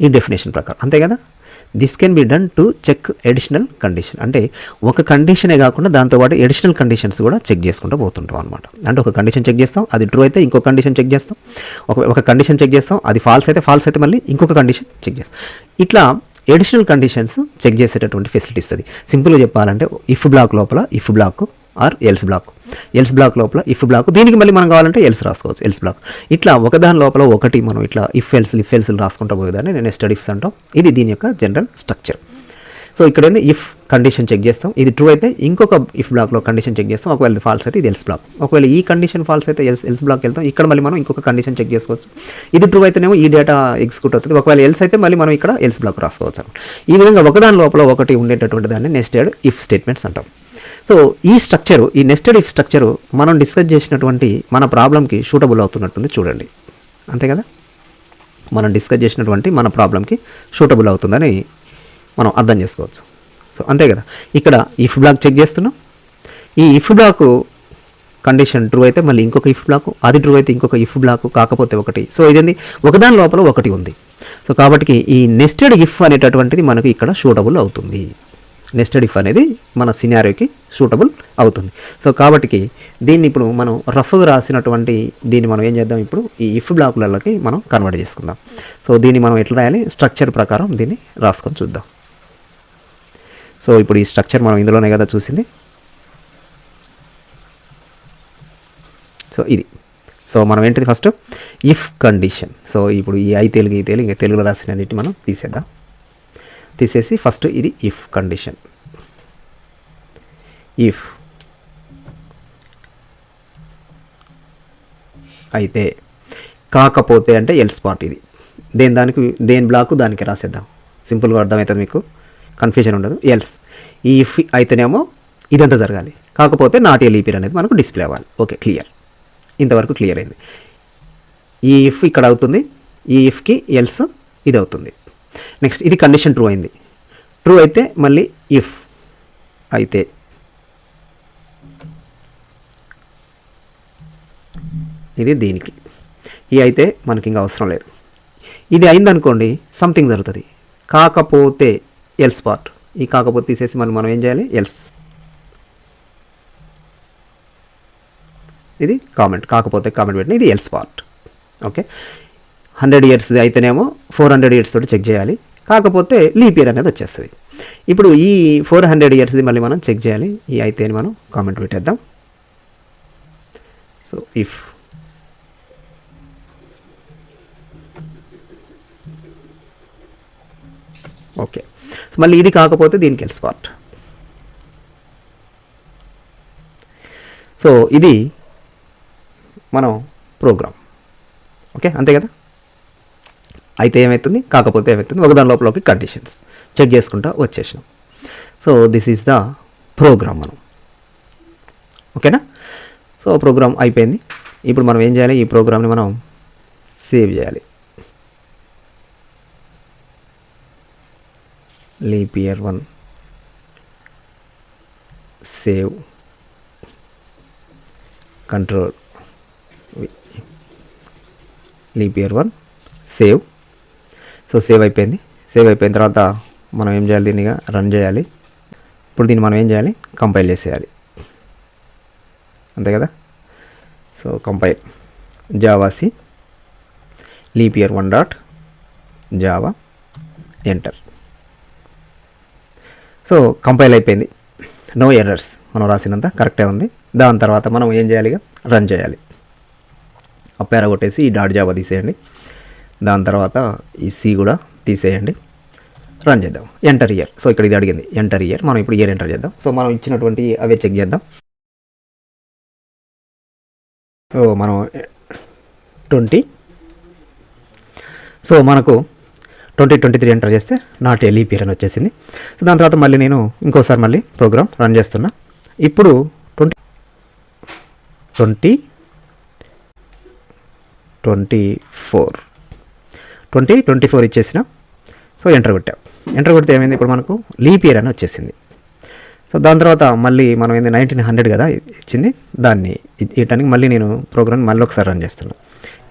ఈ డెఫినేషన్ ప్రకారం. అంతే కదా. This can be done to check additional condition. అంటే ఒక కండిషనే కాకుండా దాంతోపాటు ఎడిషనల్ కండిషన్స్ కూడా చెక్ చేసుకుంటూ పోతుంటాం అనమాట. అంటే ఒక కండిషన్ చెక్ చేస్తాం, అది ట్రూ అయితే ఇంకొక కండిషన్ చెక్ చేస్తాం, ఒక కండిషన్ చెక్ చేస్తాం, అది ఫాల్స్ అయితే మళ్ళీ ఇంకొక కండిషన్ చెక్ చేస్తాం. ఇట్లా ఎడిషనల్ కండిషన్స్ చెక్ చేసేటటువంటి ఫెసిలిటీస్ అది. సింపుల్గా చెప్పాలంటే ఇఫ్ బ్లాక్ లోపల if block or else block లోపల ఇఫ్ బ్లాక్, దీనికి మళ్ళీ మనం కావాలంటే ఎల్స్ రాసుకోవచ్చు, ఎల్స్ బ్లాక్. ఇట్లా ఒకదాని లోపల ఒకటి మనం ఇట్లా ఇఫ్ ఎల్స్ రాసుకుంటూ పోయేదాన్ని నేను నెస్టెడ్ ఇఫ్స్ అంటాం. ఇది దీని యొక్క జనరల్ స్ట్రక్చర్. సో ఇక్కడ ఏంది, ఇఫ్ కండిషన్ చెక్ చేస్తాం, ఇది ట్రూ అయితే ఇంకొక ఇఫ్ బ్లాక్లో కండిషన్ చెక్ చేస్తాం, ఒకవేళ ఫాల్స్ అయితే ఇది ఎల్స్ బ్లాక్. ఒకవేళ ఈ కండిషన్ ఫాల్స్ అయితే ఎల్స్ బ్లాక్ వెళ్తాం, ఇక్కడ మళ్ళీ మనం ఇంకొక కండిషన్ చెక్ చేసుకోవచ్చు. ఇది ట్రూ అయితేనేమో ఈ డేటా ఎగ్జిక్యూట్ అవుతుంది, ఒకవేళ ఎల్స్ అయితే మళ్ళీ మనం ఇక్కడ ఎల్స్ బ్లాక్ రాసుకోవచ్చు. ఈ విధంగా ఒకదాని లోపల ఒకటి ఉండేటటువంటి దాన్ని నెస్టెడ్ ఇఫ్ స్టేట్మెంట్స్ అంటాం. సో ఈ స్ట్రక్చరు, ఈ నెస్టెడ్ ఇఫ్ స్ట్రక్చరు మనం డిస్కస్ చేసినటువంటి మన ప్రాబ్లంకి సూటబుల్ అవుతున్నట్టుంది చూడండి. అంతే కదా, మనం డిస్కస్ చేసినటువంటి మన ప్రాబ్లంకి సూటబుల్ అవుతుందని మనం అర్థం చేసుకోవచ్చు. సో అంతే కదా. ఇక్కడ ఇఫ్ బ్లాక్ చెక్ చేస్తున్నాం, ఈ ఇఫ్ బ్లాక్ కండిషన్ ట్రూ అయితే మళ్ళీ ఇంకొక ఇఫ్ బ్లాక్, అది ట్రూ అయితే ఇంకొక ఇఫ్ బ్లాక్, కాకపోతే ఒకటి. సో ఇదేంది, ఒకదాని లోపల ఒకటి ఉంది. సో కాబట్టి ఈ నెస్టెడ్ ఇఫ్ అనేటటువంటిది మనకు ఇక్కడ సూటబుల్ అవుతుంది. నెస్టెడ్ ఇఫ్ అనేది మన సినారియోకి సూటబుల్ అవుతుంది. సో కాబట్టి దీన్ని ఇప్పుడు మనం రఫ్గా రాసినటువంటి దీన్ని మనం ఏం చేద్దాం, ఇప్పుడు ఈ ఇఫ్ బ్లాకులకి మనం కన్వర్ట్ చేసుకుందాం. సో దీన్ని మనం ఎట్లా రాయాలి, స్ట్రక్చర్ ప్రకారం దీన్ని రాసుకొని చూద్దాం. సో ఇప్పుడు ఈ స్ట్రక్చర్ మనం ఇందులోనే కదా చూసింది. సో ఇది, సో మనం ఏంటిది ఫస్ట్ ఇఫ్ కండిషన్. సో ఇప్పుడు ఈ తెలుగు ఇంకా తెలుగులో రాసిన అన్నిటి మనం తీసేసి ఫస్ట్ ఇది ఇఫ్ కండిషన్. ఇఫ్ అయితే కాకపోతే అంటే ఎల్స్ పార్ట్. ఇది దేని బ్లాక్ దానికి రాసేద్దాం, సింపుల్గా అర్థమవుతుంది, మీకు కన్ఫ్యూజన్ ఉండదు. ఎల్స్ ఈ ఇఫ్ అయితేనేమో ఇదంతా జరగాలి, కాకపోతే నాట్ ఏ లీప్ ఇయర్ అనేది మనకు డిస్ప్లే అవ్వాలి. ఓకే, క్లియర్, ఇంతవరకు క్లియర్ అయింది. ఈ ఇఫ్ ఇక్కడ అవుతుంది, ఈ ఇఫ్కి ఎల్స్ ఇది అవుతుంది. నెక్స్ట్ ఇది కండిషన్ ట్రూ అయింది, ట్రూ అయితే మళ్ళీ ఇఫ్ అయితే ఇది దీనికి, ఈ అయితే మనకి ఇంకా అవసరం లేదు. ఇది అయిందనుకోండి సంథింగ్ జరుగుతుంది, కాకపోతే ఎల్స్ పార్ట్. ఈ కాకపోతే తీసేసి మనం ఏం చేయాలి, ఎల్స్. ఇది కాకపోతే కామెంట్ పెట్టిన ఇది ఎల్స్ పార్ట్. ఓకే, 100 years అయితేనేమో 400 years తోటి చెక్ చేయాలి, కాకపోతే లీప్ ఇయర్ అనేది వచ్చేస్తుంది. ఇప్పుడు ఈ 400 ఇయర్స్ది మళ్ళీ మనం చెక్ చేయాలి. ఈ అయితే అని మనం కామెంట్ పెట్టేద్దాం. సో ఇఫ్ ఓకే, మళ్ళీ ఇది కాకపోతే దీనికి ఎల్స్ పార్ట్. సో ఇది మనం ప్రోగ్రామ్. ఓకే, అంతే కదా. అయితే ఏమవుతుంది, కాకపోతే ఏమవుతుంది, ఒకదాని లోపలకి కండిషన్స్ చెక్ చేసుకుంటా వచ్చేసినాం. So this is the program మనం. ఓకేనా. సో ప్రోగ్రామ్ అయిపోయింది. ఇప్పుడు మనం ఏం చేయాలి, ఈ ప్రోగ్రామ్ని మనం సేవ్ చేయాలి. Leap year 1 save, control leap year 1 save. So save అయిపోయింది. సేవ్ అయిపోయిన తర్వాత మనం ఏం చేయాలి, దీనిగా రన్ చేయాలి. ఇప్పుడు దీన్ని మనం ఏం చేయాలి, కంపైల్ చేసేయాలి. అంతే కదా. So compile జావాసి leap year 1 dot Java enter. So compile అయిపోయింది. నో ఎర్రర్స్, మనం రాసినంత కరెక్టే ఉంది. దాని తర్వాత మనం ఏం చేయాలి, రన్ చేయాలి. అప్ యారో కొట్టేసి ఈ డాట్ జావా తీసేయండి. దాని తర్వాత ఈ సి కూడా తీసేయండి. రన్ చేద్దాం. Enter year. సో ఇక్కడ ఇది అడిగింది ఎంటర్ ఇయర్, మనం ఇప్పుడు ఇయర్ ఎంటర్ చేద్దాం. సో మనం ఇచ్చినటువంటి అవే చెక్ చేద్దాం. సో మనం 20, సో మనకు 2023 ఎంటర్ చేస్తే నాట్ ఏ లీప్ ఇయర్ అని వచ్చేసింది. సో దాని తర్వాత మళ్ళీ నేను ఇంకోసారి మళ్ళీ ప్రోగ్రామ్ రన్ చేస్తున్నా. ఇప్పుడు 2024 ఇచ్చేసిన. సో ఎంటర్ కొట్టాం. ఎంటర్ కొడితే ఏమైంది, ఇప్పుడు మనకు లీప్ ఇయర్ అని వచ్చేసింది. సో దాని తర్వాత మళ్ళీ మనం ఏంది 1900 కదా ఇచ్చింది, దాన్ని ఇవ్వటానికి మళ్ళీ నేను ప్రోగ్రామ్ మళ్ళీ ఒకసారి రన్ చేస్తున్నా.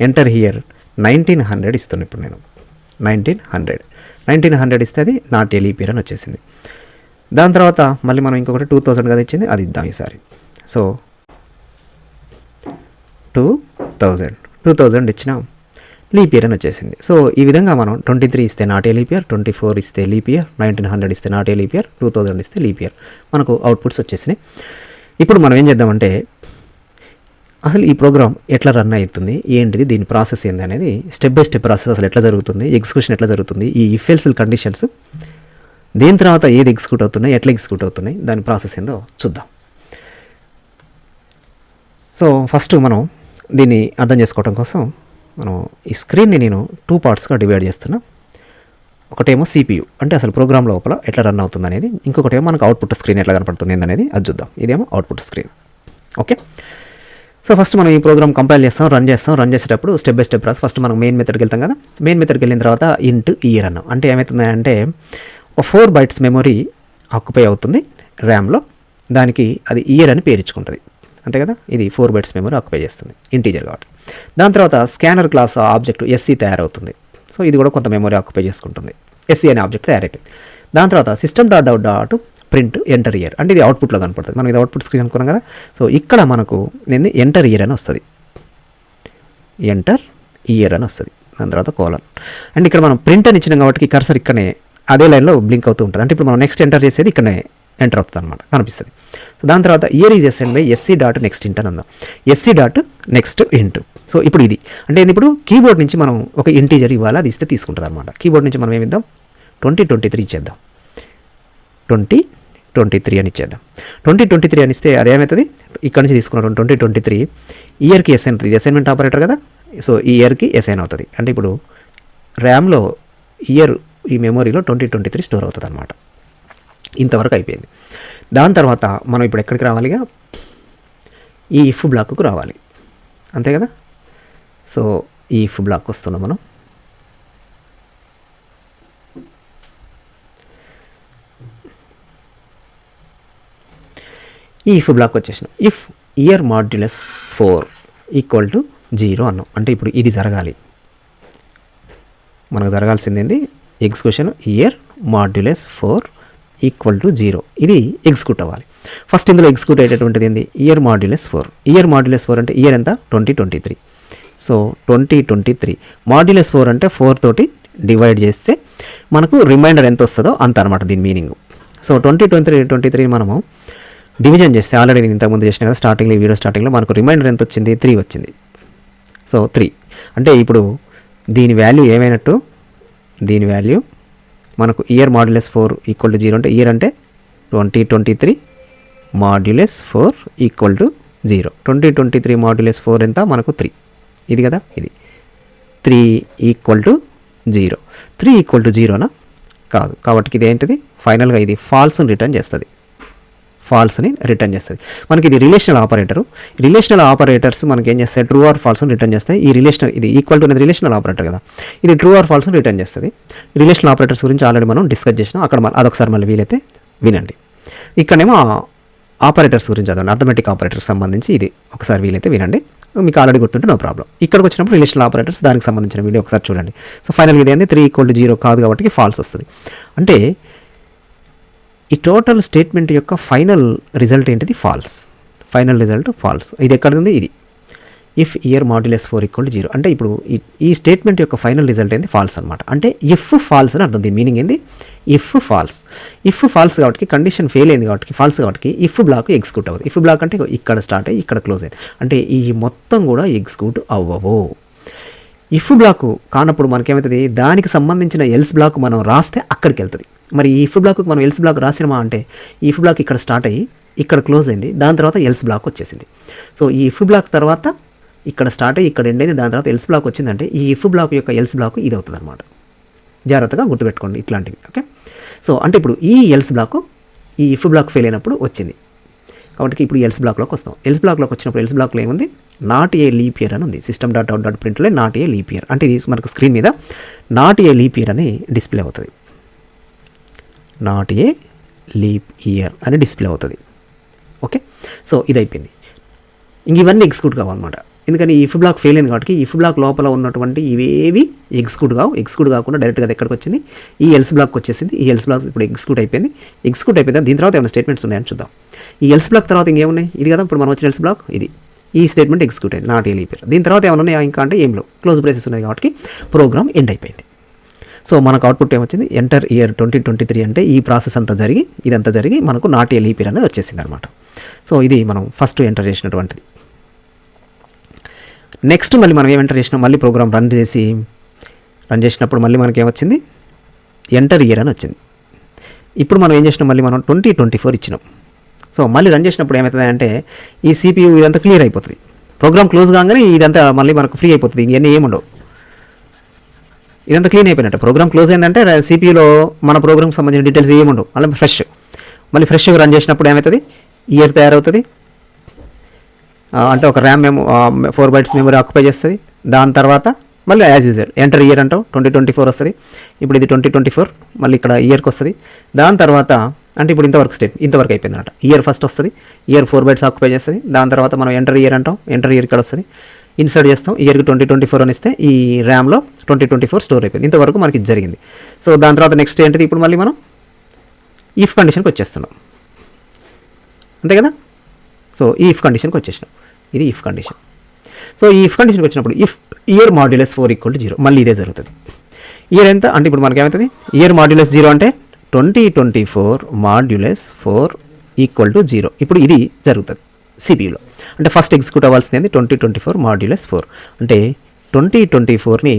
ఎంటర్ హియర్ 1900 ఇస్తున్నా. ఇప్పుడు నేను 1900 ఇస్తే అది నాట్ ఏ లీప్ ఇయర్ అని వచ్చేసింది. దాని తర్వాత మళ్ళీ మనం ఇంకొకటి 2000 కదా ఇచ్చింది, అది ఇద్దాం ఈసారి. సో 2000 ఇచ్చినాం, లీప్ ఇయర్ అని వచ్చేసింది. సో ఈ విధంగా మనం 23 ఇస్తే నాట్ ఏ లీప్ ఇయర్, 24 ఇస్తే లీప్ ఇయర్, 1900 ఇస్తే నాట్ ఏ లీప్ ఇయర్, 2000 ఇస్తే లీప్ ఇయర్, మనకు అవుట్పుట్స్ వచ్చేసినాయి. ఇప్పుడు మనం ఏం చేద్దామంటే, అసలు ఈ ప్రోగ్రామ్ ఎట్లా రన్ అవుతుంది, ఏంటిది, దీని ప్రాసెస్ ఏంది అనేది స్టెప్ బై స్టెప్ ప్రాసెస్ అసలు ఎట్లా జరుగుతుంది, ఎగ్జిక్యూషన్ ఎట్లా జరుగుతుంది, ఈ ఇఫ్ ఎల్స్ కండిషన్స్ దీని తర్వాత ఏది ఎగ్జిక్యూట్ అవుతున్నాయి, ఎట్లా ఎగ్జిక్యూట్ అవుతున్నాయి, దాని ప్రాసెస్ ఏందో చూద్దాం. సో ఫస్ట్ మనం దీన్ని అర్థం చేసుకోవడం కోసం మనం ఈ స్క్రీన్ని నేను 2 పార్ట్స్గా డివైడ్ చేస్తున్నా. ఒకటేమో CPU, అంటే అసలు ప్రోగ్రామ్ లోపల ఎట్లా రన్ అవుతుంది అనేది, ఇంకొకటేమో మనకు అవుట్పుట్ స్క్రీన్ ఎట్లా కనపడుతుంది అనేది అది చూద్దాం. ఇదేమో output screen. Okay. So first మనం ఈ ప్రోగ్రామ్ కంపైల్ చేస్తాం, రన్ చేసేటప్పుడు step by step process. First మనం మెయిన్ మెథడ్కి వెళ్తాం కదా. మెయిన్ మెథడ్కి వెళ్ళిన తర్వాత ఇంట్ ఇయర్ అన్నాం. అంటే ఏమవుతుంది అంటే, ఒక 4 bytes మెమొరీ ఆక్యుపై అవుతుంది ర్యామ్లో, దానికి అది ఇయర్ అని పేరు ఇచ్చుకుంటుంది. అంతే కదా. ఇది 4 bytes మెమరీ ఆక్యుపై చేస్తుంది, ఇంటీజర్ కాబట్టి. దాని తర్వాత స్కానర్ క్లాస్ ఆబ్జెక్ట్ SC తయారవుతుంది. సో ఇది కూడా కొంత మెమరీ ఆక్యుపై చేసుకుంటుంది. SC అనే ఆబ్జెక్ట్ తయారైపోయింది. దాని తర్వాత system dot out dot print enter year, అంటే ఇది అవుట్పుట్లో కనపడుతుంది. మనం ఇది అవుట్పుట్ స్క్రీన్ అనుకున్నాం కదా. సో ఇక్కడ మనకు నేను ఎంటర్ ఇయర్ అని వస్తుంది, ఎంటర్ ఇయర్ అని వస్తుంది. దాని తర్వాత కోలన్. అండ్ ఇక్కడ మనం ప్రింట్ అని ఇచ్చినాం కాబట్టి కర్సర్ ఇక్కడనే అదే లైన్లో బ్లింక్ అవుతూ ఉంటుంది. అంటే ఇప్పుడు మనం నెక్స్ట్ ఎంటర్ చేసేది ఇక్కడనే ఎంటర్ అవుతుంది అనమాట, కనిపిస్తుంది. సో దాని తర్వాత year is assigned by SC dot next ఇంట్ అని అందాం. SC dot next int. So ఇప్పుడు ఇది అంటే ఇప్పుడు కీబోర్డ్ నుంచి మనం ఒక ఇంటీజర్ ఇవ్వాలి, అది ఇస్తే తీసుకుంటుంది అనమాట. కీబోర్డ్ నుంచి మనం ఏమిద్దాం, 2023 ఇచ్చేద్దాం. 2023 అని ఇచ్చేద్దాం. 2023 అని ఇస్తే అదేమవుతుంది, ఇక్కడ నుంచి తీసుకున్నాం 2023 ఇయర్కి అసైన్ అవుతుంది. ఇది అసైన్మెంట్ ఆపరేటర్ కదా. సో ఈ ఇయర్కి అసైన్ అవుతుంది. అంటే ఇప్పుడు ర్యామ్లో ఇయర్ ఈ మెమొరీలో 2023 స్టోర్ అవుతుంది అనమాట. ఇంతవరకు అయిపోయింది. దాని తర్వాత మనం ఇప్పుడు ఎక్కడికి రావాలిగా, ఈ ఇఫ్ బ్లాక్కు రావాలి. అంతే కదా. సో ఈ ఇఫ్ బ్లాక్ వస్తున్నాం మనం. ఈ ఇఫ్ బ్లాక్ వచ్చేసినాం. If year modulus 4 equal to 0 అన్నాం. అంటే ఇప్పుడు ఇది జరగాలి, మనకు జరగాల్సింది ఏంది, execution year modulus 4 equal to 0, ఇది ఎగ్జిక్యూట్ అవ్వాలి. ఫస్ట్ ఇందులో ఎగ్జిక్యూట్ అయ్యేటటువంటిది ఏంది, ఇయర్ మాడ్యులస్ 4. ఇయర్ మాడ్యులస్ 4 అంటే ఇయర్ ఎంత, 2023. సో 2023 మాడ్యులస్ 4 అంటే 4 తోటి డివైడ్ చేస్తే మనకు రిమైండర్ ఎంత వస్తుందో అంత అనమాట దీని మీనింగ్. సో 23 మనము డివిజన్ చేస్తే ఆల్రెడీ నేను ఇంతకుముందు చేసిన కదా స్టార్టింగ్లో, ఈ వీడియో స్టార్టింగ్లో మనకు రిమైండర్ ఎంత వచ్చింది, 3 వచ్చింది. సో 3 అంటే ఇప్పుడు దీని వాల్యూ ఏమైనట్టు, దీని వాల్యూ మనకు ఇయర్ మాడ్యులస్ 4 ఈక్వల్ టు 0 అంటే ఇయర్ అంటే 2023 మాడ్యులస్ 4 ఈక్వల్ టు 0. 2023 మాడ్యులస్ 4 ఎంత మనకు 3, ఇది కదా, ఇది 3 ఈక్వల్ టు 0. 3 ఈక్వల్ టు 0నా కాదు, కాబట్టి ఇది ఏంటిది ఫైనల్గా ఇది ఫాల్స్ని రిటర్న్ చేస్తుంది, ఫాల్స్ని రిటర్న్ చేస్తుంది. మనకి ఇది రిలేషనల్ ఆపరేటరు. రిలేషనల్ ఆపరేటర్స్ మనకి ఏం చేస్తాయి, ట్రూ ఆర్ ఫాల్స్ని రిటర్న్ చేస్తాయి. ఈ రిలేషనల్ ఇది ఈక్వల్ టు అనేది రిలేషనల్ ఆపరేటర్ కదా, ఇది ట్రూ ఆర్ ఫాల్స్ని రిటర్న్ చేస్తుంది. రిలేషనల్ ఆపరేటర్స్ గురించి ఆల్రెడీ మనం డిస్కస్ చేసినాం, అక్కడ అదొకసారి మళ్ళీ వీలైతే వినండి. ఇక్కడేమో ఆపరేటర్స్ గురించి చదవండి, అర్థమెటిక్ ఆపరేటర్కి సంబంధించి ఇది ఒకసారి వీలైతే వినండి, మీకు ఆల్రెడీ గుర్తుంటే నో ప్రాబ్లం. ఇక్కడికి వచ్చినప్పుడు రిలేషనల్ ఆపరేటర్స్ దానికి సంబంధించిన వీడియో ఒకసారి చూడండి. సో ఫైనల్గా ఇది ఏంది 3 ఈక్వల్ టు 0 కాదు కాబట్టి ఫాల్స్ వస్తుంది. అంటే ఈ టోటల్ స్టేట్మెంట్ యొక్క ఫైనల్ రిజల్ట్ ఏంటిది, ఫాల్స్. Final result false. ఇది ఎక్కడ ఉంది, ఇది if year modulus 4 equal to 0 అంటే ఇప్పుడు ఈ స్టేట్మెంట్ యొక్క ఫైనల్ రిజల్ట్ ఏంది, ఫాల్స్ అనమాట. అంటే ఇఫ్ ఫాల్స్ అని అర్థం. దీని మీనింగ్ ఏంది, ఇఫ్ ఫాల్స్. ఇఫ్ ఫాల్స్ కాబట్టి కండిషన్ ఫెయిల్ అయింది కాబట్టి ఫాల్స్ కాబట్టి ఇఫ్ బ్లాక్ ఎగ్జిక్యూట్ అవ్వదు. ఇఫ్ బ్లాక్ అంటే ఇక్కడ స్టార్ట్ అయ్యి ఇక్కడ క్లోజ్ అయింది, అంటే ఈ మొత్తం కూడా ఎగ్జిక్యూట్ అవ్వవు. ఇఫ్ బ్లాక్ కానప్పుడు మనకేమవుతుంది, దానికి సంబంధించిన ఎల్స్ బ్లాక్ మనం రాస్తే అక్కడికి వెళ్తుంది. మరి ఈ ఇఫ్ బ్లాక్ మనం ఎల్స్ బ్లాక్ రాసినమా అంటే ఈ ఇఫ్ బ్లాక్ ఇక్కడ స్టార్ట్ అయ్యి ఇక్కడ క్లోజ్ అయింది, దాని తర్వాత ఎల్స్ బ్లాక్ వచ్చేసింది. సో ఈ ఇఫ్ బ్లాక్ తర్వాత ఇక్కడ స్టార్ట్ అయ్యి ఇక్కడ ఎండ్ అయింది, దాని తర్వాత ఎల్స్ బ్లాక్ వచ్చిందంటే ఈ ఇఫ్ బ్లాక్ యొక్క ఎల్స్ బ్లాక్ ఇది అవుతుంది అనమాట. జాగ్రత్తగా గుర్తుపెట్టుకోండి ఇట్లాంటివి, ఓకే. సో అంటే ఇప్పుడు ఈ ఎల్స్ బ్లాక్ ఈ ఇఫ్ బ్లాక్ ఫెయిల్ అయినప్పుడు వచ్చింది కాబట్టి ఇప్పుడు ఎల్స్ బ్లాక్లోకి వస్తాం. ఎల్స్ బ్లాక్లోకి వచ్చినప్పుడు ఎల్స్ బ్లాక్లో ఏముంది, నాట్ ఏ లీప్ ఇయర్ అని ఉంది. సిస్టమ్ డాట్ అవుట్ డాట్ ప్రింట్లో నాట్ ఏ లీప్ ఇయర్ అంటే ఇది మనకు స్క్రీన్ మీద నాట్ ఏ లీప్ ఇయర్ అని డిస్ప్లే అవుతుంది. నాట్ ఏ లీప్ ఇయర్ అని డిస్ప్లే అవుతుంది, ఓకే. సో ఇది అయిపోయింది. ఇంక ఇవన్నీ ఎగ్జిక్యూట్ కావన్నమాట. ఎందుకని ఈ ఇఫ్ బ్లాక్ ఫెయిల్ అయింది కాబట్టి ఇఫ్ బ్లాక్ లోపల ఉన్నటువంటి ఇవేవి ఎగ్జిక్యూట్ కావు. ఎగ్జిక్యూట్ కాకుండా డైరెక్ట్గా ఎక్కడికి వచ్చింది, ఈ ఎల్స్ బ్లాక్ వచ్చేసింది. ఈ ఎల్స్ బ్లాక్ ఇప్పుడు ఎగ్జిక్యూట్ అయిపోయింది. ఎగ్జిక్యూట్ అయిపోయింది, దీని తర్వాత ఏమైనా స్టేట్మెంట్స్ ఉన్నాయని చూద్దాం. ఈ ఎల్స్ బ్లాక్ తర్వాత ఇంకేమున్నాయి, ఇది కదా ఇప్పుడు మనం వచ్చిన ఎల్స్ బ్లాక్, ఇది ఈ స్టేట్మెంట్ ఎగ్జిక్యూట్ అయింది, నాట్ ఏ లీప్ ఇయర్. దీని తర్వాత ఏమైనా ఉన్నాయా ఇంకా అంటే ఏం లేవు, క్లోజ్ బ్రేసెస్ ఉన్నాయి కాబట్టి ప్రోగ్రామ్ ఎండ్ అయిపోయింది. సో మనకు అవుట్పుట్ ఏమొచ్చింది, ఎంటర్ ఇయర్ 2023 అంటే ఈ ప్రాసెస్ అంతా జరిగి ఇదంతా జరిగి మనకు నాట్ ఏ లీప్ ఇయర్ అనేది వచ్చేసింది అనమాట. సో ఇది మనం ఫస్ట్ ఎంటర్ చేసినటువంటిది. నెక్స్ట్ మళ్ళీ మనం ఏం ఎంటర్ చేసినాం, మళ్ళీ ప్రోగ్రామ్ రన్ చేసినప్పుడు మళ్ళీ మనకి ఏమొచ్చింది, ఎంటర్ ఇయర్ అని వచ్చింది. ఇప్పుడు మనం ఏం చేసినాం, మళ్ళీ మనం 2024 ఇచ్చినాం. సో మళ్ళీ రన్ చేసినప్పుడు ఏమవుతుంది అంటే ఈ CPU ఇదంతా క్లియర్ అయిపోతుంది. ప్రోగ్రామ్ క్లోజ్ కాగానే ఇదంతా మళ్ళీ మనకు ఫ్రీ అయిపోతుంది, ఇవన్నీ ఏముండవు, ఇదంతా క్లీన్ అయిపోయినట్టు. ప్రోగ్రామ్ క్లోజ్ అయిందంటే CPUలో మన ప్రోగ్రామ్కి సంబంధించిన డీటెయిల్స్ ఏముండవు, అలా మళ్ళీ ఫ్రెష్గా రన్ చేసినప్పుడు ఏమవుతుంది, ఇయర్ తయారవుతుంది. అంటే ఒక ర్యామ్ 4 bytes మెమరీ ఆక్యుపై చేస్తుంది. దాని తర్వాత మళ్ళీ యాజ్ యూజువల్ ఎంటర్ ఇయర్ అంటాం, 2024 వస్తుంది. ఇప్పుడు ఇది 2024 మళ్ళీ ఇక్కడ ఇయర్కి వస్తుంది. దాని తర్వాత అంటే ఇప్పుడు ఇంతవరకు అయిపోయింది అనమాట. ఇయర్ ఫస్ట్ వస్తుంది, ఇయర్ 4 bytes ఆక్యుపై చేస్తుంది. దాని తర్వాత మనం ఎంటర్ ఇయర్ అంటాం, ఎంటర్ ఇయర్ ఇక్కడ వస్తుంది, ఇన్సర్ట్ చేస్తాం, ఇయర్కి 2024 అని ఇస్తే ఈ ర్యామ్లో 2024 స్టోర్ అయిపోయింది. ఇంతవరకు మనకి ఇది జరిగింది. సో దాని తర్వాత నెక్స్ట్ ఏంటిది, ఇప్పుడు మళ్ళీ మనం ఇఫ్ కండిషన్కి వచ్చేస్తున్నాం, అంతే కదా. సో ఈ ఇఫ్ కండిషన్కి వచ్చేసినాం, ఇది ఇఫ్ కండిషన్. సో ఈ ఇఫ్ కండిషన్కి వచ్చినప్పుడు if year modulus 4 equal to 0 మళ్ళీ ఇదే జరుగుతుంది. ఇయర్ ఎంత అంటే ఇప్పుడు మనకి ఏమవుతుంది, ఇయర్ మాడ్యులస్ 0 అంటే 2024 మాడ్యులస్ 4 ఈక్వల్ టు 0. ఇప్పుడు ఇది జరుగుతుంది CPUలో. అంటే ఫస్ట్ ఎగ్జిక్యూట్ అవ్వాల్సింది 2024 మాడ్యులస్ 4 అంటే 2024ని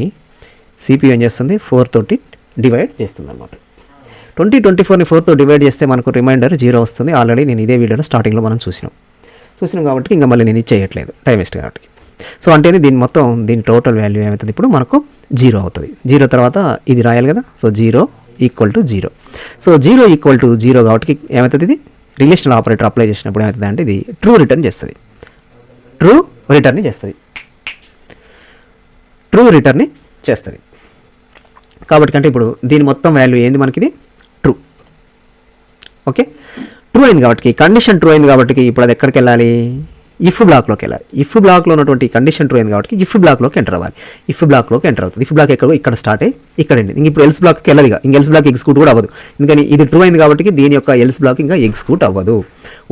CPU ఏం చేస్తుంది, 4 తోటి డివైడ్ చేస్తుంది అనమాట. 2024ని 4తో డివైడ్ చేస్తే మనకు రిమైండర్ 0 వస్తుంది. ఆల్రెడీ నేను ఇదే వీడియోలో స్టార్టింగ్లో మనం చూసినాం కాబట్టి ఇంకా మళ్ళీ నేను ఇది చేయట్లేదు, టైం వేస్ట్ కాబట్టి. సో అంటే దీని టోటల్ వాల్యూ ఏమవుతుంది, ఇప్పుడు మనకు 0 అవుతుంది. 0 తర్వాత ఇది రాయాలి కదా, so 0 equal to 0. So 0 equal to 0 కాబట్టి ఏమవుతుంది, ఇది రిలేషనల్ ఆపరేటర్ అప్లై చేసినప్పుడు ఏమవుతుంది అంటే ఇది ట్రూ రిటర్న్ చేస్తుంది. ట్రూ రిటర్న్ చేస్తుంది. కాబట్టి అంటే ఇప్పుడు దీని మొత్తం వాల్యూ ఏంది మనకి, ఇది ట్రూ, ఓకే. ట్రూ అయింది కాబట్టి కండిషన్ ట్రూ అయింది కాబట్టి ఇప్పుడు అది ఎక్కడికి వెళ్ళాలి, ఇఫ్ బ్లాక్లోకి వెళ్ళాలి. ఇఫ్ బ్లాక్లో ఉన్నటువంటి కండిషన్ ట్రూ అయింది కాబట్టి ఇఫ్ బ్లాక్లోకి ఎంటర్ అవ్వాలి. ఇఫ్ బ్లాక్లోకి ఎంటర్ అవుతుంది. ఇఫ్ బ్లాక్ ఇక్కడ స్టార్ట్ అయ్యి ఇక్కడ ఎండ్. ఇంక ఇప్పుడు ఎల్స్ బ్లాక్కి వెళ్ళదు, ఇంక ఎల్స్ బ్లాక్ ఎగ్జిక్యూట్ కూడా అవ్వదు. ఎందుకని ఇది ట్రూ అయింది కాబట్టి దీని యొక్క ఎల్స్ బ్లాక్ ఇంకా ఎగ్జిక్యూట్ అవ్వదు.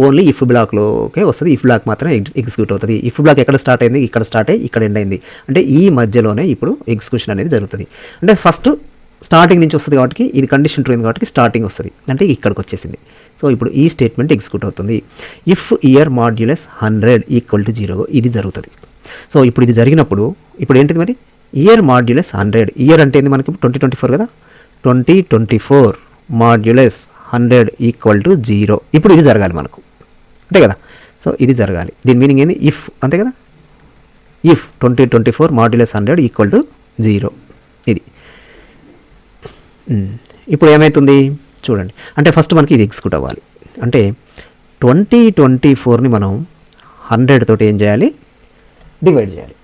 ఓన్లీ ఇఫ్ బ్లాక్లోకే వస్తుంది. ఇఫ్ బ్లాక్ మాత్రం ఎగ్జిక్యూట్ అవుతుంది. ఇఫ్ బ్లాక్ ఎక్కడ స్టార్ట్ అయింది, ఇక్కడ స్టార్ట్ అయ్యి ఇక్కడ ఎండ్ అయింది. అంటే ఈ మధ్యలోనే ఇప్పుడు ఎగ్జిక్యూషన్ అనేది జరుగుతుంది. అంటే ఫస్ట్ స్టార్టింగ్ నుంచి వస్తుంది కాబట్టి ఇది కండిషన్ ట్రూ అయింది కాబట్టి స్టార్టింగ్ వస్తుంది అంటే ఇక్కడికి వచ్చేసింది. సో ఇప్పుడు ఈ స్టేట్మెంట్ ఎగ్జిక్యూట్ అవుతుంది. If year modulus 100 equal to 0 ఇది జరుగుతుంది. సో ఇప్పుడు ఇది జరిగినప్పుడు ఇప్పుడు ఏంటిది మరి ఇయర్ మాడ్యులస్ 100 ఇయర్ అంటే ఏంది మనకి 2024 కదా 2024 మాడ్యులస్ 100 ఈక్వల్ టు 0 ఇప్పుడు ఇది జరగాలి మనకు అంతే కదా. సో ఇది జరగాలి దీని మీనింగ్ ఏంది ఇఫ్ అంతే కదా ఇఫ్ 2024 మాడ్యులస్ 100 ఈక్వల్ టు 0 ఇది. ఇప్పుడు ఏమవుతుంది చూడండి అంటే ఫస్ట్ మనకి ఇది ఎగ్జిక్యూట్ అవ్వాలి అంటే 2024ని మనం 100 తోటి ఏం చేయాలి డివైడ్ చేయాలి.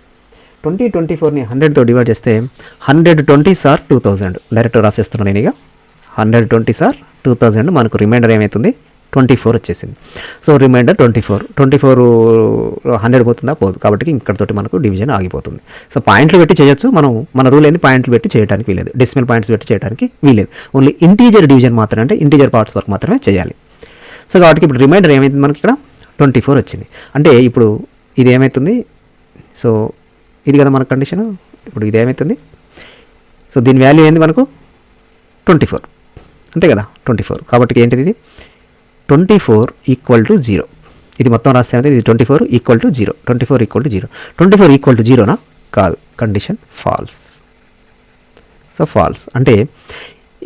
2024ని 100తో డివైడ్ చేస్తే 120 సార్ 2000 డైరెక్ట్ రాసేస్తున్నాను నేను ఇక 120 సార్ 2000 మనకు రిమైండర్ ఏమవుతుంది 24 వచ్చేసింది. సో రిమైండర్ 24 100 పోతుందా పోదు కాబట్టి ఇక్కడతోటి మనకు డివిజన్ ఆగిపోతుంది. సో పాయింట్లు పెట్టి చేయొచ్చు మనం మన రూల్ ఏంది పాయింట్లు పెట్టి చేయడానికి వీలేదు డెసిమల్ పాయింట్స్ పెట్టి చేయడానికి వీలేదు ఓన్లీ ఇంటీజర్ డివిజన్ మాత్రమే అంటే ఇంటీజర్ పార్ట్స్ వరకు మాత్రమే చేయాలి. సో కాబట్టి ఇప్పుడు రిమైండర్ ఏమైతుంది మనకి ఇక్కడ 24 వచ్చింది అంటే ఇప్పుడు ఇది ఏమవుతుంది సో ఇది కదా మన కండిషన్ ఇప్పుడు ఇది ఏమవుతుంది సో దీని వాల్యూ ఏంది మనకు 24 అంతే కదా 24 కాబట్టి ఏంటిది ఇది 24 ఈక్వల్ టు 0 ఇది మొత్తం రాస్తే ఏమైతే ఇది 24 equal to 0 24 equal to 0 24 equal to 0నా కాదు కండిషన్ ఫాల్స్. సో ఫాల్స్ అంటే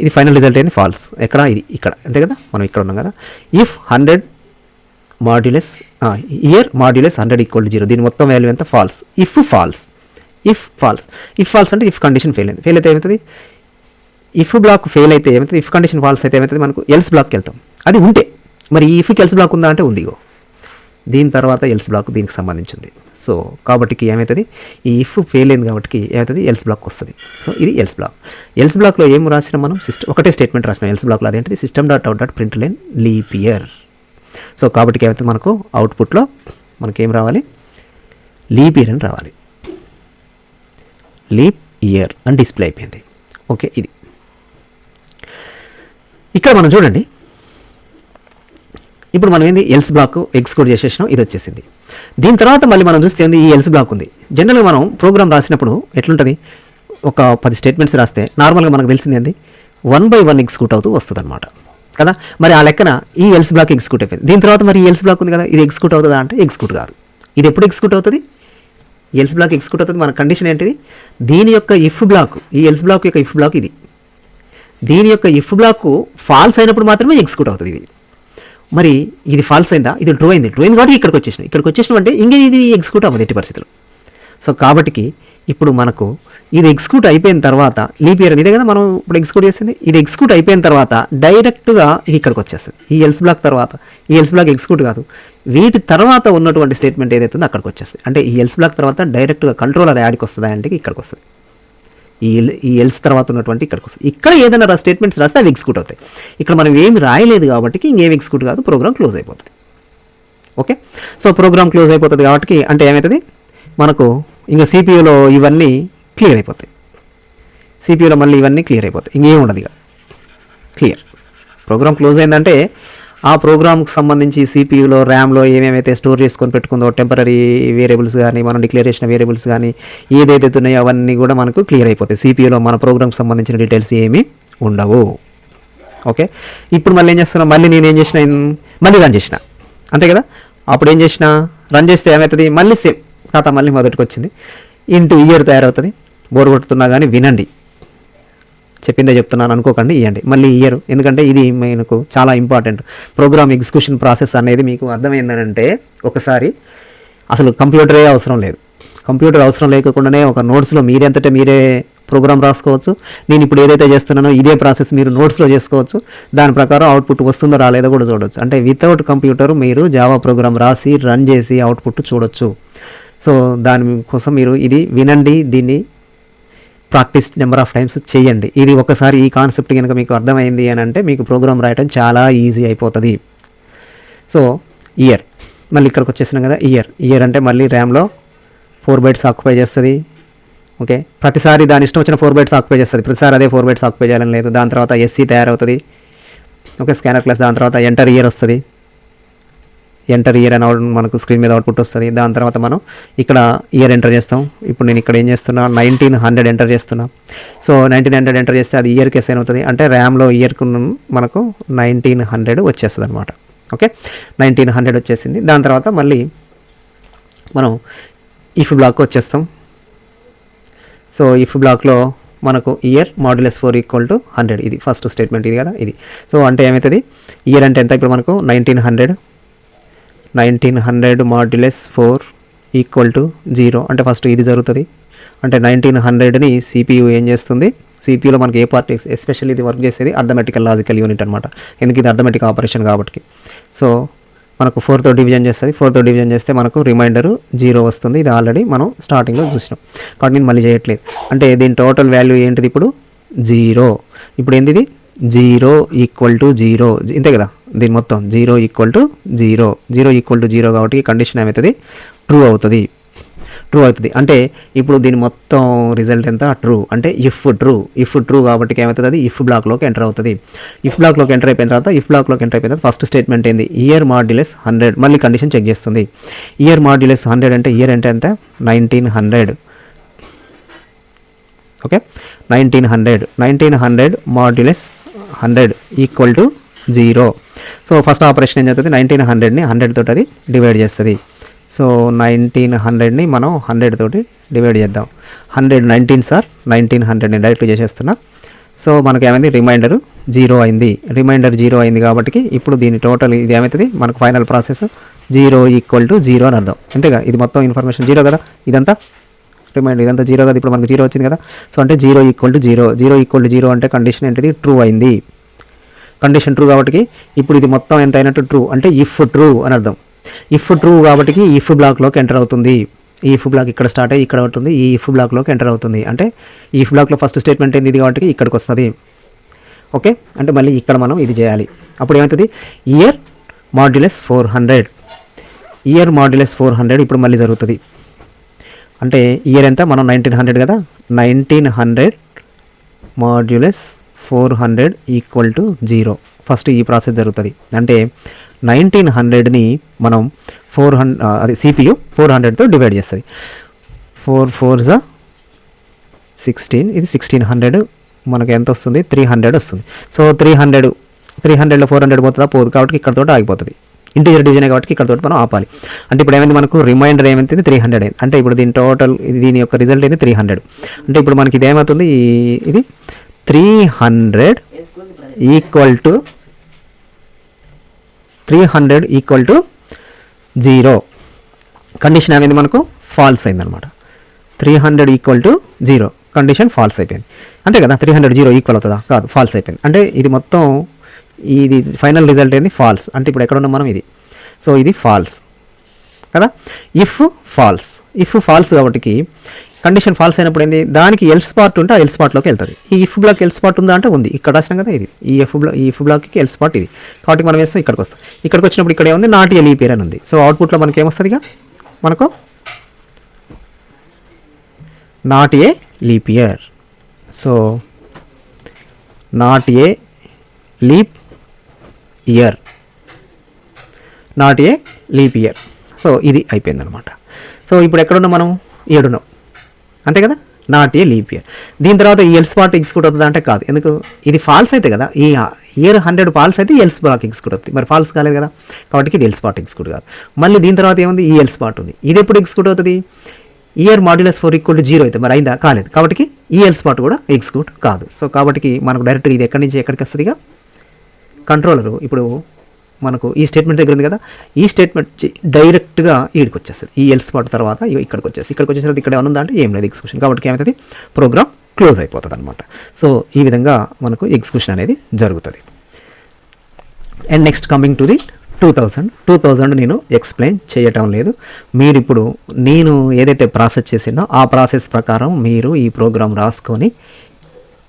ఇది ఫైనల్ రిజల్ట్ ఏంది ఫాల్స్ ఎక్కడ ఇది ఇక్కడ అంతే కదా మనం ఇక్కడ ఉన్నాం కదా. If 100 modulus year modulus 100 equal to 0 దీని మొత్తం వాల్యూ ఎంత ఫాల్స్. ఇఫ్ ఫాల్స్ అంటే ఇఫ్ కండిషన్ ఫెయిల్ అయితే ఏమవుతుంది ఇఫ్ బ్లాక్ ఫెయిల్ అయితే ఏమవుతుంది ఇఫ్ కండిషన్ ఫాల్స్ అయితే ఏమవుతుంది మనకు ఎల్స్ బ్లాక్కి వెళ్తాం అది ఉంటే మరి ఈ ఇఫ్కి ఎల్స్ బ్లాక్ ఉందా అంటే ఉంది దీని తర్వాత ఎల్స్ బ్లాక్ దీనికి సంబంధించింది. సో కాబట్టి ఏమవుతుంది ఈ ఇఫ్ ఫెయిల్ అయింది కాబట్టి ఏమవుతుంది ఎల్స్ బ్లాక్ వస్తుంది. సో ఇది ఎల్స్ బ్లాక్లో ఏం రాసినా మనం ఒకటే స్టేట్మెంట్ రాసినాం ఎల్స్ బ్లాక్లో అదేంటిది system dot out dot print line leap year. So కాబట్టి ఏమవుతుంది మనకు అవుట్పుట్లో మనకేం రావాలి లీప్ ఇయర్ అని రావాలి లీప్ ఇయర్ అని డిస్ప్లే అయిపోయింది. ఓకే ఇది ఇక్కడ మనం చూడండి ఇప్పుడు మనం ఏంది ఎల్స్ బ్లాక్ ఎగ్జిక్యూట్ చేసేసినాం ఇది వచ్చేసింది. దీని తర్వాత మళ్ళీ మనం చూస్తే ఏంది ఈ ఎల్స్ బ్లాక్ ఉంది. జనరల్గా మనం ప్రోగ్రామ్ రాసినప్పుడు ఎట్లుంటుంది ఒక 10 స్టేట్మెంట్స్ రాస్తే నార్మల్గా మనకు తెలిసింది ఏంది 1 by 1 ఎగ్జిక్యూట్ అవుతూ వస్తుంది అనమాట కదా. మరి ఆ లెక్కన ఈ ఎల్స్ బ్లాక్ ఎగ్జిక్యూట్ అయిపోయింది. దీని తర్వాత మరి ఈ ఎల్స్ బ్లాక్ ఉంది కదా ఇది ఎగ్జిక్యూట్ అవుతుందా అంటే ఎగ్జిక్యూట్ కాదు. ఇది ఎప్పుడు ఎగ్జిక్యూట్ అవుతుంది ఎల్స్ బ్లాక్ ఎగ్జిక్యూట్ అవుతుంది మన కండిషన్ ఏంటిది దీని యొక్క ఇఫ్ బ్లాక్ ఈ ఎల్స్ బ్లాక్ యొక్క ఇఫ్ బ్లాక్ ఇది దీని యొక్క ఇఫ్ బ్లాక్ ఫాల్స్ అయినప్పుడు మాత్రమే ఎగ్జిక్యూట్ అవుతుంది ఇది. మరి ఇది ఫాల్స్ అయిందా ఇది ట్రూ అయింది కాబట్టి ఇక్కడికి వచ్చేసినాం అంటే ఇంకే ఇది ఎగ్జిక్యూట్ అవ్వదు ఎట్టి పరిస్థితులు. సో కాబట్టి ఇప్పుడు మనకు ఇది ఎగ్జిక్యూట్ అయిపోయిన తర్వాత లీప్ ఇయర్ ఇదే కదా మనం ఇప్పుడు ఎగ్జిక్యూట్ చేసింది ఇది ఎగ్జిక్యూట్ అయిపోయిన తర్వాత డైరెక్ట్గా ఇక్కడికి వచ్చేస్తుంది ఈ ఎల్స్ బ్లాక్ తర్వాత ఈ ఎల్స్ బ్లాక్ ఎగ్జిక్యూట్ కాదు వీటి తర్వాత ఉన్నటువంటి స్టేట్మెంట్ ఏదైతే ఉందో అక్కడికి వచ్చేస్తుంది. అంటే ఈ ఎల్స్ బ్లాక్ తర్వాత డైరెక్ట్గా కంట్రోలర్ యాడ్కి వస్తుందా అంటే ఇక్కడికి వస్తుంది ఈ ఎల్స్ తర్వాత ఉన్నటువంటి ఇక్కడికి వస్తుంది. ఇక్కడ ఏదైనా స్టేట్మెంట్స్ రాస్తే అవి ఎగ్జిక్యూట్ అవుతాయి. ఇక్కడ మనం ఏమి రాయలేదు కాబట్టి ఇంకేం ఎగ్జిక్యూట్ కాదు ప్రోగ్రామ్ క్లోజ్ అయిపోతుంది. ఓకే సో ప్రోగ్రామ్ క్లోజ్ అయిపోతుంది కాబట్టి అంటే ఏమవుతుంది మనకు ఇంకా సిపియూలో ఇవన్నీ క్లియర్ అయిపోతాయి సిపియూలో మళ్ళీ ఇవన్నీ క్లియర్ అయిపోతాయి ఇంకేం ఉండదు ఇక క్లియర్ ప్రోగ్రామ్ క్లోజ్ అయిందంటే ఆ ప్రోగ్రామ్కి సంబంధించి సిపియూలో ర్యామ్లో ఏమేమైతే స్టోర్ చేసుకొని పెట్టుకుందో టెంపరీ వేరియబుల్స్ కానీ మనం డిక్లేర్ చేసిన వేరియబుల్స్ కానీ ఏదైతే ఉన్నాయో అవన్నీ కూడా మనకు క్లియర్ అయిపోతాయి. సిపియూలో మన ప్రోగ్రామ్కి సంబంధించిన డీటెయిల్స్ ఏమీ ఉండవు. ఓకే ఇప్పుడు మళ్ళీ ఏం చేస్తున్నాం మళ్ళీ నేను ఏం చేసిన మళ్ళీ రన్ చేసిన అంతే కదా. అప్పుడు ఏం చేసిన రన్ చేస్తే ఏమవుతుంది మళ్ళీ సేమ్ ఖాతా మళ్ళీ మొదటికి వచ్చింది ఇంటూ ఇయర్ తయారవుతుంది. బోర్ కొడుతున్నా కానీ వినండి చెప్పిందే చెప్తున్నాను అనుకోకండి ఇవ్వండి మళ్ళీ ఇయర్ ఎందుకంటే ఇది మనకు చాలా ఇంపార్టెంట్. ప్రోగ్రామ్ ఎగ్జిక్యూషన్ ప్రాసెస్ అనేది మీకు అర్థమైందంటే ఒకసారి అసలు కంప్యూటరే అవసరం లేదు కంప్యూటర్ అవసరం లేకుండానే ఒక నోట్స్లో మీరంతటే మీరే ప్రోగ్రామ్ రాసుకోవచ్చు. నేను ఇప్పుడు ఏదైతే చేస్తున్నానో ఇదే ప్రాసెస్ మీరు నోట్స్లో చేసుకోవచ్చు. దాని ప్రకారం అవుట్పుట్ వస్తుందో రాలేదో కూడా చూడవచ్చు. అంటే వితౌట్ కంప్యూటర్ మీరు జావా ప్రోగ్రామ్ రాసి రన్ చేసి అవుట్పుట్ చూడొచ్చు. సో దానికోసం మీరు ఇది వినండి దీన్ని ప్రాక్టీస్ నెంబర్ ఆఫ్ టైమ్స్ చేయండి. ఇది ఒకసారి ఈ కాన్సెప్ట్ కనుక మీకు అర్థమైంది అని అంటే మీకు ప్రోగ్రామ్ రాయటం చాలా ఈజీ అయిపోతుంది. సో ఇయర్ మళ్ళీ ఇక్కడికి వచ్చేసినాం కదా ఇయర్ అంటే మళ్ళీ ర్యామ్లో 4 bytes ఆక్యుపై చేస్తుంది. ఓకే ప్రతిసారి దాని ఇష్టం వచ్చిన 4 bytes ఆక్యుపై చేస్తుంది ప్రతిసారి అదే 4 bytes ఆక్యుపై చేయాలని లేదు. దాని తర్వాత ఎస్సీ తయారవుతుంది. ఓకే స్కానర్ క్లాస్ దాని తర్వాత ఎంటర్ ఇయర్ వస్తుంది. ఎంటర్ ఇయర్ అని మనకు స్క్రీన్ మీద అవుట్పుట్ వస్తుంది. దాని తర్వాత మనం ఇక్కడ ఇయర్ ఎంటర్ చేస్తాం. ఇప్పుడు నేను ఇక్కడ ఏం చేస్తున్నా 1900 ఎంటర్ చేస్తున్నా. సో 1900 ఎంటర్ చేస్తే అది ఇయర్కి అసైన్ అవుతుంది. అంటే ర్యామ్లో ఇయర్కు మనకు 1900 వచ్చేస్తుంది అనమాట. ఓకే, 1900 వచ్చేసింది. దాని తర్వాత మళ్ళీ మనం ఇఫ్ బ్లాక్ వచ్చేస్తాం. సో ఇఫ్ బ్లాక్లో మనకు ఇయర్ మాడ్యులస్ 4 ఈక్వల్ టు 100, ఇది ఫస్ట్ స్టేట్మెంట్ ఇది కదా ఇది. సో అంటే ఏమవుతుంది, ఇయర్ అంటే ఎంత ఇప్పుడు మనకు 1900 మాడ్యులస్ 4 ఈక్వల్ టు 0 అంటే ఫస్ట్ ఇది జరుగుతుంది. అంటే 1900ని సిపియు ఏం చేస్తుంది, సిపియూలో మనకి ఏ పార్ట్ ఎస్పెషల్లీ ఇది వర్క్ చేసేది అర్థమెటికల్ లాజికల్ యూనిట్ అనమాట. ఎందుకు ఇది అర్థమెటిక్ ఆపరేషన్ కాబట్టి. సో మనకు 4తో డివిజన్ చేస్తుంది. 4తో డివిజన్ చేస్తే మనకు రిమైండరు 0 వస్తుంది. ఇది ఆల్రెడీ మనం స్టార్టింగ్లో చూసినాం కాబట్టి నేను మళ్ళీ చేయట్లేదు. అంటే దీని టోటల్ వాల్యూ ఏంటిది ఇప్పుడు 0. ఇప్పుడు ఏంది ఇది 0 ఈక్వల్ టు 0 ఇంతే కదా, దీని మొత్తం 0 ఈక్వల్ టు 0, 0 ఈక్వల్ టు 0 కాబట్టి కండిషన్ ఏమవుతుంది, ట్రూ అవుతుంది. అంటే ఇప్పుడు దీని మొత్తం రిజల్ట్ ఎంత, ట్రూ. అంటే ఇఫ్ ట్రూ కాబట్టి ఏమవుతుంది, అది ఇఫ్ బ్లాక్లోకి ఎంటర్ అవుతుంది. ఇఫ్ బ్లాక్లోకి ఎంటర్ అయిపోయిన తర్వాత ఫస్ట్ స్టేట్మెంట్ ఏంది, ఇయర్ మాడ్యులస్ 100. మళ్ళీ కండిషన్ చెక్ చేస్తుంది. ఇయర్ మాడ్యులస్ 100 అంటే ఇయర్ అంటే ఎంత 1900. Okay, 1900 modulus 100 equal to 0. So first operation ఏం చేస్తుంది, 1900ని 100 తోటి అది డివైడ్ చేస్తుంది. సో 1900ని మనం 100 తోటి డివైడ్ చేద్దాం. 19 సార్ 1900ని డైరెక్ట్ చేసేస్తున్నా. సో మనకి ఏమైంది, రిమైండర్ 0 అయింది కాబట్టి ఇప్పుడు దీని టోటల్ ఇది ఏమవుతుంది, మనకు ఫైనల్ ప్రాసెస్ 0 ఈక్వల్ టు 0 అని అర్థం. అంతేగా, ఇది మొత్తం ఇన్ఫర్మేషన్ 0 కదా, ఇదంతా రిమైండర్ ఇదంతా 0 కదా. ఇప్పుడు మనకు 0 వచ్చింది కదా. సో అంటే 0 ఈక్వల్ టు 0 అంటే కండిషన్ ఏంటిది, ట్రూ అయింది. కండిషన్ ట్రూ కాబట్టి ఇప్పుడు ఇది మొత్తం ఎంత అయినట్టు, ట్రూ. అంటే ఇఫ్ ట్రూ అని అర్థం. ఇఫ్ ట్రూ కాబట్టి ఇఫ్ బ్లాక్లోకి ఎంటర్ అవుతుంది. ఈ ఇఫ్ బ్లాక్ ఇక్కడ స్టార్ట్ అయ్యి ఇక్కడ ఉంటుంది, ఈ ఇఫ్ బ్లాక్లోకి ఎంటర్ అవుతుంది. అంటే ఈ ఇఫ్ బ్లాక్లో ఫస్ట్ స్టేట్మెంట్ ఏంది, ఇది కాబట్టి ఇక్కడికి వస్తుంది. ఓకే, అంటే మళ్ళీ ఇక్కడ మనం ఇది చేయాలి. అప్పుడు ఏమవుతుంది, ఇయర్ మాడ్యులస్ 400 ఇప్పుడు మళ్ళీ జరుగుతుంది. అంటే ఇయర్ ఎంత, మనం 1900 కదా, 1900 మాడ్యులస్ 400 ఈక్వల్ టు 0. ఫస్ట్ ఈ ప్రాసెస్ జరుగుతుంది. అంటే 1900ని మనం 400 అది సిపియు 400తో డివైడ్ చేస్తుంది. 4 4 16, ఇది 1600 మనకు ఎంత వస్తుంది, 300 వస్తుంది. సో 300లో 400 పోతుందా, పోదు కాబట్టి ఇక్కడతో ఆగిపోతుంది. ఇంటీజర్ డివిజన్ కాబట్టి ఇక్కడతో మనం ఆపాలి. అంటే ఇప్పుడు ఏమైంది, మనకు రిమైండర్ ఏమైంది 300 అయింది. అంటే ఇప్పుడు దీని టోటల్ దీని యొక్క రిజల్ట్ ఏంది 300. అంటే ఇప్పుడు మనకి ఇది ఏమవుతుంది, ఇది 300 ఈక్వల్ టు 0. కండిషన్ ఏమైంది, మనకు ఫాల్స్ అయిందనమాట. 300 ఈక్వల్ టు 0 కండిషన్ ఫాల్స్ అయిపోయింది. అంతే కదా, 300 0 ఈక్వల్ అవుతుందా, కాదు, ఫాల్స్ అయిపోయింది. అంటే ఇది మొత్తం ఇది ఫైనల్ రిజల్ట్ ఏంది, ఫాల్స్. అంటే ఇప్పుడు ఎక్కడ ఉన్నాం మనం, ఇది. సో ఇది ఫాల్స్ కదా. ఇఫ్ ఫాల్స్ కాబట్టి కండిషన్ ఫాల్స్ అయినప్పుడు ఏంది, దానికి ఎల్స్ పార్ట్ ఉంటే ఆ ఎల్స్ పార్ట్లోకి వెళ్తుంది. ఈ ఇఫ్ బ్లాక్ ఎల్స్ పార్ట్ ఉందా అంటే ఉంది, ఇక్కడ రాసినాం కదా, ఇది ఈ ఇఫ్ బ్లాక్కి ఎల్స్ పార్ట్ ఇది కాబట్టి మనం వేస్తాం. ఇక్కడికి వస్తాం. ఇక్కడికి వచ్చినప్పుడు ఇక్కడ ఏముంది, నాట్ ఏ లీప్ ఇయర్ అని ఉంది. సో అవుట్పుట్లో మనకి ఏమొస్తుంది, ఇక మనకు not a leap year. So not a leap year. So ఇది అయిపోయిందనమాట. సో ఇప్పుడు ఎక్కడున్నాం మనం, 7 ఉన్నాం. అంతే కదా, నాట్ ఏ లీప్ ఇయర్. దీని తర్వాత ఈ ఎల్స్ పార్ట్ ఎగ్జిక్యూట్ అవుతుంది అంటే కాదు. ఎందుకు, ఇది ఫాల్స్ అయితే కదా, ఈ ఇయర్ 100 ఫాల్స్ అయితే ఎల్స్ పార్ట్ ఎగ్జిక్యూట్ అవుతుంది. మరి ఫాల్స్ కాలేదు కదా కాబట్టి ఇది ఎల్స్ పార్ట్ ఎగ్జిక్యూట్ కాదు. మళ్ళీ దీని తర్వాత ఏముంది, ఈ ఎల్స్ పార్ట్ ఉంది. ఇది ఎప్పుడు ఎగ్జిక్యూట్ అవుతుంది, ఇయర్ మాడ్యులస్ 4 ఈక్వల్ టు 0 అయితే మరి అయిందా, కాలేదు కాబట్టి ఈ ఎల్స్ పార్ట్ కూడా ఎగ్జిక్యూట్ కాదు. సో కాబట్టి మనకు డైరెక్ట్ ఇది ఎక్కడి నుంచి ఎక్కడికి వస్తుంది, ఇక కంట్రోలరు ఇప్పుడు మనకు ఈ స్టేట్మెంట్ దగ్గర ఉంది కదా, ఈ స్టేట్మెంట్ డైరెక్ట్గా ఈడికి వచ్చేస్తుంది. ఈ ఎల్స్ పార్ట్ తర్వాత ఇక్కడికి వచ్చేసిన తర్వాత ఇక్కడ ఏమన్నా అంటే ఏం లేదు ఎగ్జిక్యూషన్. కాబట్టి ఏమవుతుంది, ప్రోగ్రామ్ క్లోజ్ అయిపోతుంది అనమాట. సో ఈ విధంగా మనకు ఎగ్జిక్యూషన్ అనేది జరుగుతుంది. And next coming to the 2000 నేను ఎక్స్ప్లెయిన్ చేయటం లేదు. మీరు ఇప్పుడు నేను ఏదైతే ప్రాసెస్ చేసినో ఆ ప్రాసెస్ ప్రకారం మీరు ఈ ప్రోగ్రామ్ రాసుకొని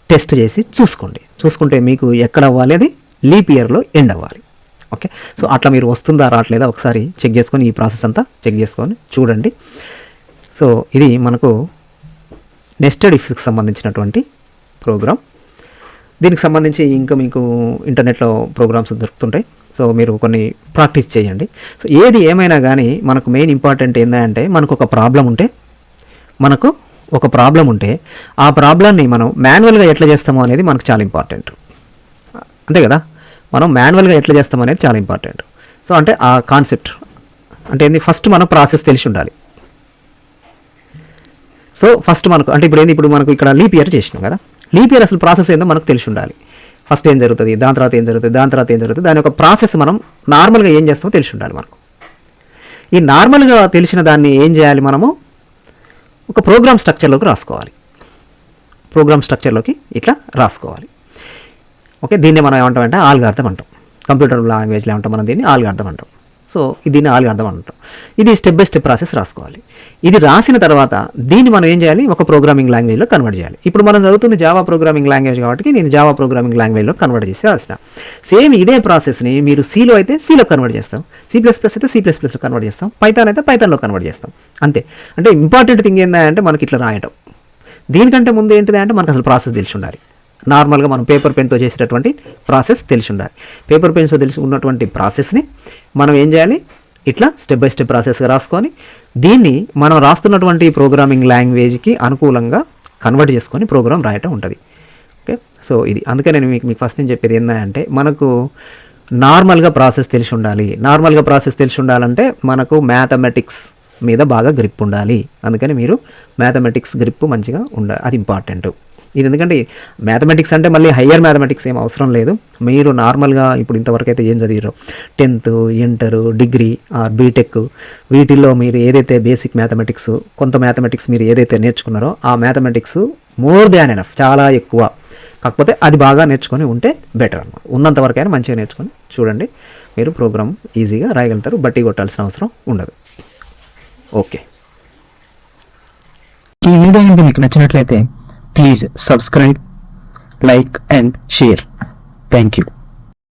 టెస్ట్ చేసి చూసుకుంటే మీకు ఎక్కడ అవ్వాలి, అది లీప్ ఇయర్లో ఎండ్ అవ్వాలి. ఓకే, సో అట్లా మీరు వస్తుందా రావట్లేదా ఒకసారి చెక్ చేసుకొని ఈ ప్రాసెస్ అంతా చెక్ చేసుకొని చూడండి. సో ఇది మనకు నెస్టెడ్ ఇఫ్కి సంబంధించినటువంటి ప్రోగ్రామ్. దీనికి సంబంధించి ఇంకా మీకు ఇంటర్నెట్లో ప్రోగ్రామ్స్ దొరుకుతుంటాయి. సో మీరు కొన్ని ప్రాక్టీస్ చేయండి. సో ఏది ఏమైనా కానీ మనకు మెయిన్ ఇంపార్టెంట్ ఏంటంటే మనకు ఒక ప్రాబ్లం ఉంటే ఆ ప్రాబ్లమ్ని మనం మాన్యువల్గా ఎట్లా చేస్తామో అనేది మనకు చాలా ఇంపార్టెంట్. అంతే కదా, మనం మాన్యువల్గా ఎట్లా చేస్తాం అనేది చాలా ఇంపార్టెంట్. సో అంటే ఆ కాన్సెప్ట్ అంటే ఏంది, ఫస్ట్ మనం ప్రాసెస్ తెలిసి ఉండాలి. సో ఫస్ట్ మనకు అంటే ఇప్పుడు మనకు ఇక్కడ లీప్ ఇయర్ చేసినాం కదా, లీప్ ఇయర్ అసలు ప్రాసెస్ ఏందో మనకు తెలిసి ఉండాలి. ఫస్ట్ ఏం జరుగుతుంది, దాని తర్వాత ఏం జరుగుతుంది, దాని యొక్క ప్రాసెస్ మనం నార్మల్గా ఏం చేస్తామో తెలిసి ఉండాలి మనకు. ఈ నార్మల్గా తెలిసిన దాన్ని ఏం చేయాలి, మనము ఒక ప్రోగ్రామ్ స్ట్రక్చర్లోకి రాసుకోవాలి. ఇట్లా రాసుకోవాలి. ఓకే, దీన్ని మనం ఏమంటామంటే ఆల్గారిథం అంటాం. కంప్యూటర్ లాంగ్వేజ్లో ఏమంటాం మనం దీన్ని ఆల్గారిథం అంటాం. సో దీన్ని ఆల్గారిథం అంటాం. ఇది స్టెప్ బై స్టెప్ ప్రాసెస్ రాసుకోవాలి. ఇది రాసిన తర్వాత దీన్ని మనం ఏం చేయాలి, ఒక ప్రోగ్రామింగ్ లాంగ్వేజ్లో కన్వర్ట్ చేయాలి. ఇప్పుడు మనం చదువుతుంది జావా ప్రోగ్రామింగ్ లాంగ్వేజ్ కాబట్టి నేను జావా ప్రోగ్రామింగ్ లాంగ్వేజ్లో కన్వర్ట్ చేసి రాసిన. సేమ్ ఇదే ప్రాసెస్ని మీరు సీలో అయితే సీలో కన్వర్ట్ చేస్తాం, C++ అయితే C++లో కన్వర్ట్ చేస్తాం, పైథాన్ అయితే పైథాన్లో కన్వర్ట్ చేస్తాం. అంతే. అంటే ఇంపార్టెంట్ థింగ్ ఏంటంటే మనకి ఇట్లా రాయటం. దీనికంటే ముందు ఏంటిది అంటే మనకు అసలు ప్రాసెస్ తెలిసి ఉండాలి. నార్మల్గా మనం పేపర్ పెన్తో చేసేటటువంటి ప్రాసెస్ తెలిసి ఉండాలి. పేపర్ పెన్తో తెలిసి ఉన్నటువంటి ప్రాసెస్ని మనం ఏం చేయాలి, ఇట్లా స్టెప్ బై స్టెప్ ప్రాసెస్గా రాసుకొని దీన్ని మనం రాస్తున్నటువంటి ప్రోగ్రామింగ్ లాంగ్వేజ్కి అనుకూలంగా కన్వర్ట్ చేసుకొని ప్రోగ్రామ్ రాయటం ఉంటుంది. ఓకే, సో ఇది అందుకే నేను మీకు ఫస్ట్ నేను చెప్పేది ఏంటంటే మనకు నార్మల్గా ప్రాసెస్ తెలిసి ఉండాలి. నార్మల్గా ప్రాసెస్ తెలిసి ఉండాలంటే మనకు మ్యాథమెటిక్స్ మీద బాగా గ్రిప్ ఉండాలి. అందుకని మీరు మ్యాథమెటిక్స్ గ్రిప్ మంచిగా ఉండాలి, అది ఇంపార్టెంట్. ఇది ఎందుకంటే మ్యాథమెటిక్స్ అంటే మళ్ళీ హయ్యర్ మ్యాథమెటిక్స్ ఏం అవసరం లేదు. మీరు నార్మల్గా ఇప్పుడు ఇంతవరకు అయితే ఏం చదివారో 10th, inter, degree or BTech, వీటిల్లో మీరు ఏదైతే బేసిక్ మ్యాథమెటిక్స్, కొంత మ్యాథమెటిక్స్ మీరు ఏదైతే నేర్చుకున్నారో ఆ మ్యాథమెటిక్స్ మోర్ దాన్ ఎనఫ్, చాలా ఎక్కువ. కాకపోతే అది బాగా నేర్చుకొని ఉంటే బెటర్ అన్నమాట. ఉన్నంతవరకైనా మంచిగా నేర్చుకొని చూడండి, మీరు ప్రోగ్రామ్ ఈజీగా రాయగలుగుతారు, బట్టి కొట్టాల్సిన అవసరం ఉండదు. ఓకే, ఈ వీడియో కనుక మీకు నచ్చినట్లయితే please subscribe, like and share. Thank you.